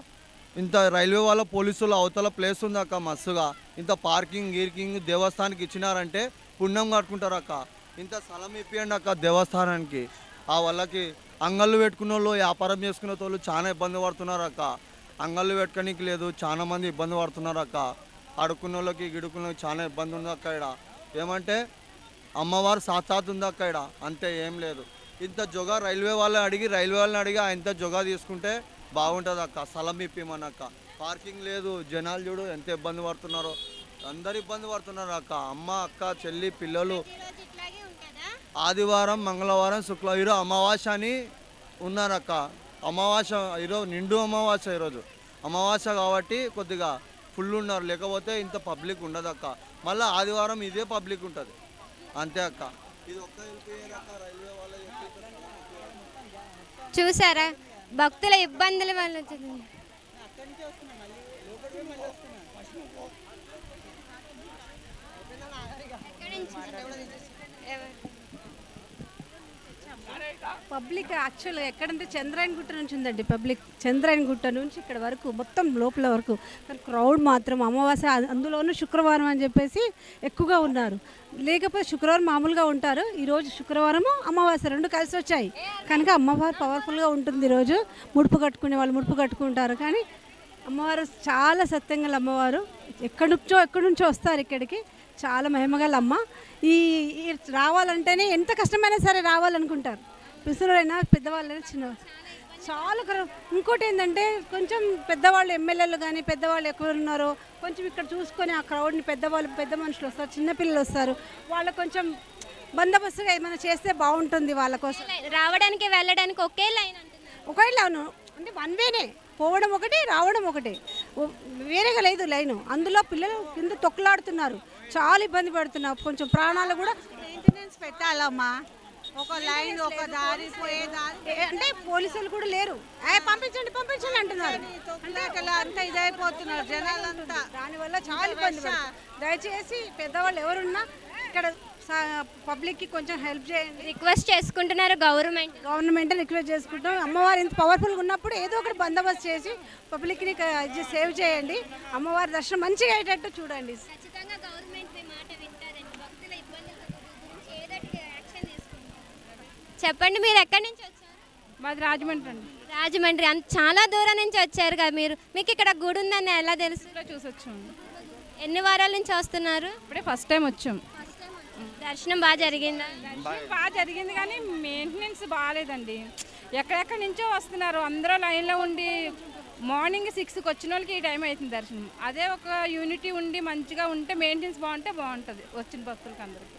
ఇంత రైల్వే వాళ్ళ పోలీసులు అవతల ప్లేస్ ఉంది అక్క మస్తుగా. ఇంత పార్కింగ్ గీర్కింగ్ దేవస్థానానికి ఇచ్చినారంటే పుణ్యం కట్టుకుంటారు అక్క. ఇంత స్థలం ఇప్పియండి అక్క దేవస్థానానికి. ఆ వాళ్ళకి అంగళ్ళు పెట్టుకున్న వాళ్ళు, వ్యాపారం చేసుకునే వాళ్ళు చాలా ఇబ్బంది పడుతున్నారు అక్క. అంగళ్ళు పెట్టుకోనికి లేదు, చాలా మంది ఇబ్బంది పడుతున్నారు అక్క. అడుక్కున్న వాళ్ళకి గిడుకున్న వాళ్ళకి చాలా ఇబ్బంది ఉంది అక్క. ఇక్కడ ఏమంటే అమ్మవారు సాక్షాత్ ఉంది అక్క. ఇక్కడ అంతే, ఏం లేదు. ఇంత జొగ రైల్వే వాళ్ళని అడిగి ఇంత జొగ తీసుకుంటే బాగుంటుంది అక్క. స్థలం ఇప్పిమనక్క. పార్కింగ్ లేదు, జనాలు చూడు ఎంత ఇబ్బంది పడుతున్నారో. అందరు ఇబ్బంది పడుతున్నారు అక్క. అమ్మ, అక్క, చెల్లి, పిల్లలు. ఆదివారం, మంగళవారం, శుక్రవారం, ఈరోజు అమావాస్య అని ఉన్నారక్క. అమావాస్య ఈరోజు నిండు అమావాస్య. ఈరోజు అమావాస్య కాబట్టి కొద్దిగా ఫుల్ ఉన్నారు, లేకపోతే ఇంత పబ్లిక్ ఉండదు అక్క. మళ్ళీ ఆదివారం ఇదే పబ్లిక్ ఉంటుంది అంతే అక్క. ఇది ఒక్క రైల్వే వాళ్ళ చూసారా భక్తుల ఇబ్బందుల వల్ల. పబ్లిక్ యాక్చువల్గా ఎక్కడంటే చంద్రాయణ గుట్ట నుంచి ఉందండి. పబ్లిక్ చంద్రాయణ గుట్ట నుంచి ఇక్కడ వరకు మొత్తం లోపల వరకు. కానీ క్రౌడ్ మాత్రం అమావాస్య, అందులోనూ శుక్రవారం అని చెప్పేసి ఎక్కువగా ఉన్నారు. లేకపోతే శుక్రవారం మామూలుగా ఉంటారు, ఈరోజు శుక్రవారము అమావాస్య రెండు కలిసి వచ్చాయి కనుక అమ్మవారు పవర్ఫుల్గా ఉంటుంది. ఈరోజు ముడుపు కట్టుకునే వాళ్ళు ముడుపు కట్టుకుంటారు. కానీ అమ్మవారు చాలా సత్యంగా అమ్మవారు ఎక్కడి నుంచో వస్తారు ఇక్కడికి. చాలా మహిమగల అమ్మ. ఈ రావాలంటేనే ఎంత కష్టమైనా సరే రావాలనుకుంటారు. పిసులైనా పెద్దవాళ్ళైనా చిన్నవాళ్ళు చాలా ఇంకోటి ఏంటంటే కొంచెం పెద్దవాళ్ళు ఎమ్మెల్యేలు కానీ పెద్దవాళ్ళు ఎక్కువ ఉన్నారో కొంచెం ఇక్కడ చూసుకొని ఆ క్రౌడ్ని పెద్ద మనుషులు వస్తారు, చిన్నపిల్లలు వస్తారు, వాళ్ళకు కొంచెం బందోబస్తుగా ఏమైనా చేస్తే బాగుంటుంది వాళ్ళ కోసం. రావడానికి వెళ్ళడానికి ఒకే లైన్ అంటున్నారు. ఒకే లైన్ అంటే వన్ వేనే, పోవడం ఒకటి రావడం ఒకటి, వేరేగా లేదు లైను. అందులో పిల్లలు కింద తొక్కులాడుతున్నారు, చాలా ఇబ్బంది పడుతున్నారు. కొంచెం ప్రాణాలు కూడా మెయింటెనెన్స్ పెట్టాలమ్మా. ఒక లైన్ ఒక దారి పోయే దారి అంటే పోలీసులు కూడా లేరు. పంపించండి పంపించండి అంటున్నారు. అంటే అంతా ఇదైపోతున్నారు జనాలంతా. దానివల్ల చాలా ఇబ్బంది పడుతున్నారు. దయచేసి పెద్దవాళ్ళు ఎవరున్నా ఇక్కడ పబ్లిక్కి కొంచెం హెల్ప్ చేయండి. రిక్వెస్ట్ చేసుకుంటున్నారు గవర్నమెంట్ రిక్వెస్ట్ చేసుకుంటాం. అమ్మవారు ఇంత పవర్ఫుల్గా ఉన్నప్పుడు ఏదో ఒకటి బందోబస్తు చేసి పబ్లిక్ని సేవ్ చేయండి. అమ్మవారి దర్శనం మంచిగా అయ్యేటట్టు చూడండి. చెప్పండి, మీరు ఎక్కడి నుంచి వచ్చారు? మాది రాజమండ్రి అండి. రాజమండ్రి. చాలా దూరం నుంచి వచ్చారు కదా మీరు. మీకు ఇక్కడ గుడి ఉందని ఎలా తెలుసు? చూసి వచ్చాము. ఎన్ని వారాల నుంచి వస్తున్నారు? ఇప్పుడే ఫస్ట్ టైం వచ్చాం. దర్శనం బాగా జరిగిందా? బాగా జరిగింది కానీ మెయింటెనెన్స్ బాగాలేదండి. ఎక్కడెక్కడి నుంచో వస్తున్నారు, అందరూ లైన్లో ఉండి మార్నింగ్ 6కి వచ్చిన వాళ్ళకి ఈ టైం అవుతుంది దర్శనం. అదే ఒక యూనిటీ ఉండి మంచిగా ఉంటే మెయింటెనెన్స్ బాగుంటే బాగుంటుంది వచ్చిన భక్తులకి అందరికీ.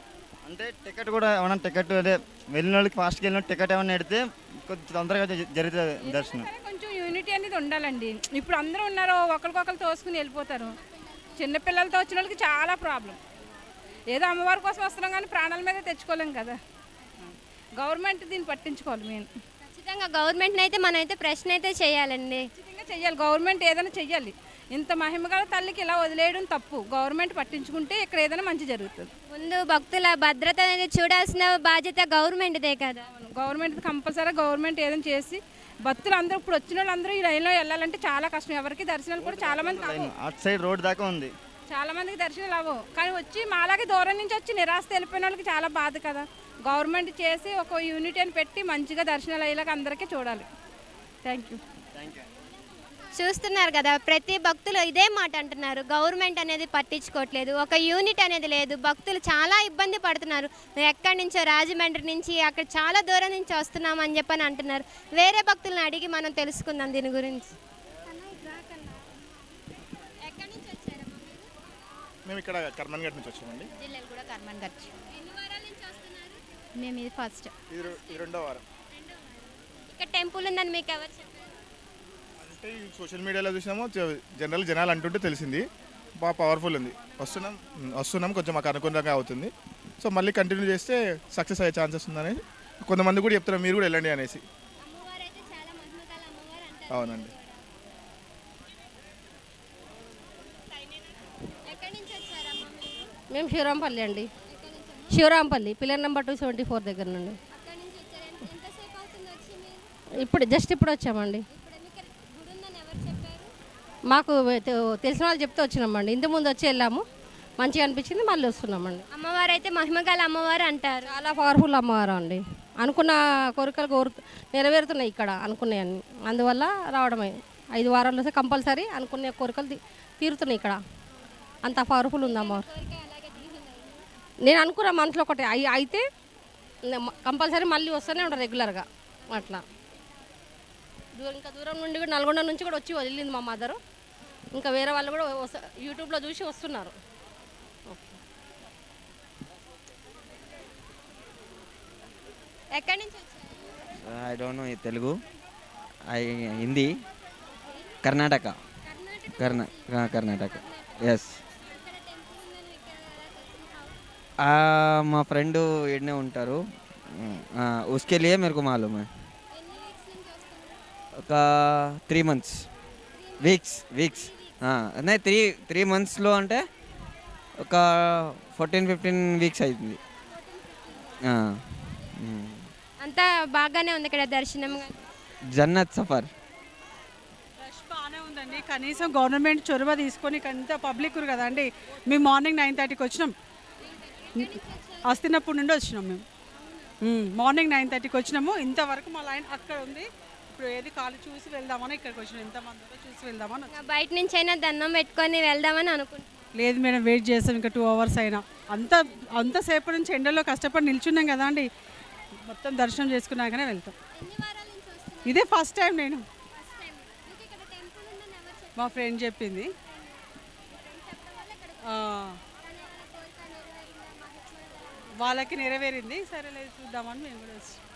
అంటే టికెట్ కూడా ఏమన్నా టికెట్ అదే వెళ్ళిన వాళ్ళకి ఫాస్ట్కి వెళ్ళిన టికెట్ ఏమన్నా ఎడితే కొంచెం తొందరగా జరుగుతుంది దర్శనం. కొంచెం యూనిటీ అనేది ఉండాలండి. ఇప్పుడు అందరూ ఉన్నారు, ఒకరికొకరు తోసుకుని వెళ్ళిపోతారు. చిన్నపిల్లలతో వచ్చిన వాళ్ళకి చాలా ప్రాబ్లం. ఏదో అమ్మవారి కోసం వస్తున్నాం కానీ ప్రాణాల మీద తెచ్చుకోలేం కదా. గవర్నమెంట్ దీన్ని పట్టించుకోవాలి. మెయిన్ ఖచ్చితంగా గవర్నమెంట్ని అయితే మనమైతే ప్రశ్న అయితే చేయాలండి. ఖచ్చితంగా చెయ్యాలి. గవర్నమెంట్ ఏదైనా చెయ్యాలి. ఇంత మహిమగల తల్లికి ఇలా వదిలేయడం తప్పు. గవర్నమెంట్ పట్టించుకుంటే ఇక్కడ ఏదైనా మంచి జరుగుతుంది. ముందు భక్తుల భద్రత అనేది చూడాల్సిన బాధ్యత గవర్నమెంట్దే కదా. గవర్నమెంట్ కంపల్సరీ గవర్నమెంట్ ఏదైనా చేసి భక్తులు అందరూ ఇప్పుడు వచ్చిన వాళ్ళందరూ ఈ లైన్లో వెళ్ళాలంటే చాలా కష్టం. ఎవరికి దర్శనాలు కూడా చాలా మంది అటు సైడ్ రోడ్ దాకా ఉంది, చాలా మందికి దర్శనాలు అవ్వవు. కానీ వచ్చి మాలాగే దూరం నుంచి వచ్చి నిరాశ వెళ్ళిపోయిన వాళ్ళకి చాలా బాధ కదా. గవర్నమెంట్ చేసి ఒక యూనిట్ అని పెట్టి మంచిగా దర్శనాలు అయ్యేలాగా అందరికీ చూడాలి. Thank you. చూస్తున్నారు కదా, ప్రతి భక్తులు ఇదే మాట అంటున్నారు. గవర్నమెంట్ అనేది పట్టించుకోవట్లేదు, ఒక యూనిట్ అనేది లేదు. భక్తులు చాలా ఇబ్బంది పడుతున్నారు. ఎక్కడి నుంచో రాజమండ్రి నుంచి అక్కడ చాలా దూరం నుంచి వస్తున్నామని చెప్పని అంటున్నారు. వేరే భక్తులను అడిగి మనం తెలుసుకుందాం దీని గురించి. ఎక్కడి నుంచి వచ్చారమ్మా మీరు? మేము ఇక్కడ కర్మన్ ఘట్ నుంచి వచ్చామండి. జిల్లాలు కూడా కర్మన్ ఘట్. ఎన్ని వారాల నుంచి వస్తున్నారు? మేము ఇది ఫస్ట్. ఇది రెండో వారం. ఇక్కడ టెంపుల్ ఉందని మీకు ఎవరు చెప్పారు? అంటే సోషల్ మీడియాలో చూసాము, జనాలు అంటుంటే తెలిసింది. బాగా పవర్ఫుల్ ఉంది. వస్తున్నాం కొంచెం మాకు అనుకూలంగా అవుతుంది. సో మళ్ళీ కంటిన్యూ చేస్తే సక్సెస్ అయ్యే ఛాన్సెస్ ఉందని కొంతమంది కూడా చెప్తున్నారు, మీరు కూడా వెళ్ళండి అనేసి. అవునండి. మేము శివరాంపల్లి అండి. శివరాంపల్లి పిల్లర్ నెంబర్ 274 దగ్గర నుండి. ఇప్పుడు వచ్చామండి. మాకు తెలిసిన వాళ్ళు చెప్తే వచ్చినామండి. ఇంత ముందు వచ్చి వెళ్ళాము, మంచిగా అనిపించింది, మళ్ళీ వస్తున్నామండి. అమ్మవారు అయితే మహిమగల అమ్మవారు అంటారు. చాలా పవర్ఫుల్ అమ్మవారు అండి. అనుకున్న కోరికలు నెరవేరుతున్నాయి ఇక్కడ అనుకున్నాయన్ని. అందువల్ల రావడమే 5 వారాలు వస్తే కంపల్సరీ అనుకునే కోరికలు తీరుతున్నాయి ఇక్కడ. అంత పవర్ఫుల్ ఉంది అమ్మవారు. నేను అనుకున్న మనసులో ఒకటి అయితే కంపల్సరీ మళ్ళీ వస్తూనే ఉంటాను రెగ్యులర్గా. అట్లా ఇంకా దూరం నుండి కూడా నల్గొండ నుంచి కూడా వచ్చి వెళ్ళింది మా మదరు. ఇంకా వేరే వాళ్ళు కూడా యూట్యూబ్లో చూసి వస్తున్నారు. ఎక్కడి నుంచి వచ్చారు? I don't know Telugu, Hindi, Karnataka. Karnataka yes. మా ఫ్రెండ్ ఈడనే ఉంటారు. उसके लिए मेरे को मालूम है. ఒక 3 months వీక్స్ అదే 3 monthsలో అంటే ఒక 14-15 వీక్స్ అవుతుంది. అంతా బాగానే ఉంది ఇక్కడ దర్శనం. జన్నత్ సఫర్. రష్ బాగానే ఉందండి. కనీసం గవర్నమెంట్ చొరవ తీసుకొని అంత పబ్లిక్ కదండి. మేము మార్నింగ్ 9:30కి వచ్చినాం. వస్తున్నప్పటి నుండి వచ్చినాం మేము. మార్నింగ్ 9:30కి వచ్చినాము. ఇంతవరకు మా లైన్ అక్కడ ఉంది. ఇప్పుడు ఏది కాలు చూసి వెళ్దామని ఇక్కడికి వచ్చినాం. ఎంతమందితో చూసి వెళ్దామని. బయట నుంచి అయినా దండం పెట్టుకొని వెళ్దామని అనుకుంటున్నాం. లేదు మేడం, వెయిట్ చేస్తాం ఇంకా 2 hours అయినా. అంతసేపు నుంచి ఎండలో కష్టపడి నిల్చున్నాం కదా అండి. మొత్తం దర్శనం చేసుకున్నాకనే వెళ్తాం. ఇదే ఫస్ట్ టైం నేను. మా ఫ్రెండ్ చెప్పింది. వాళ్ళకి నెరవేరింది, సరేలే చూద్దామని మేము కూడా వచ్చాం.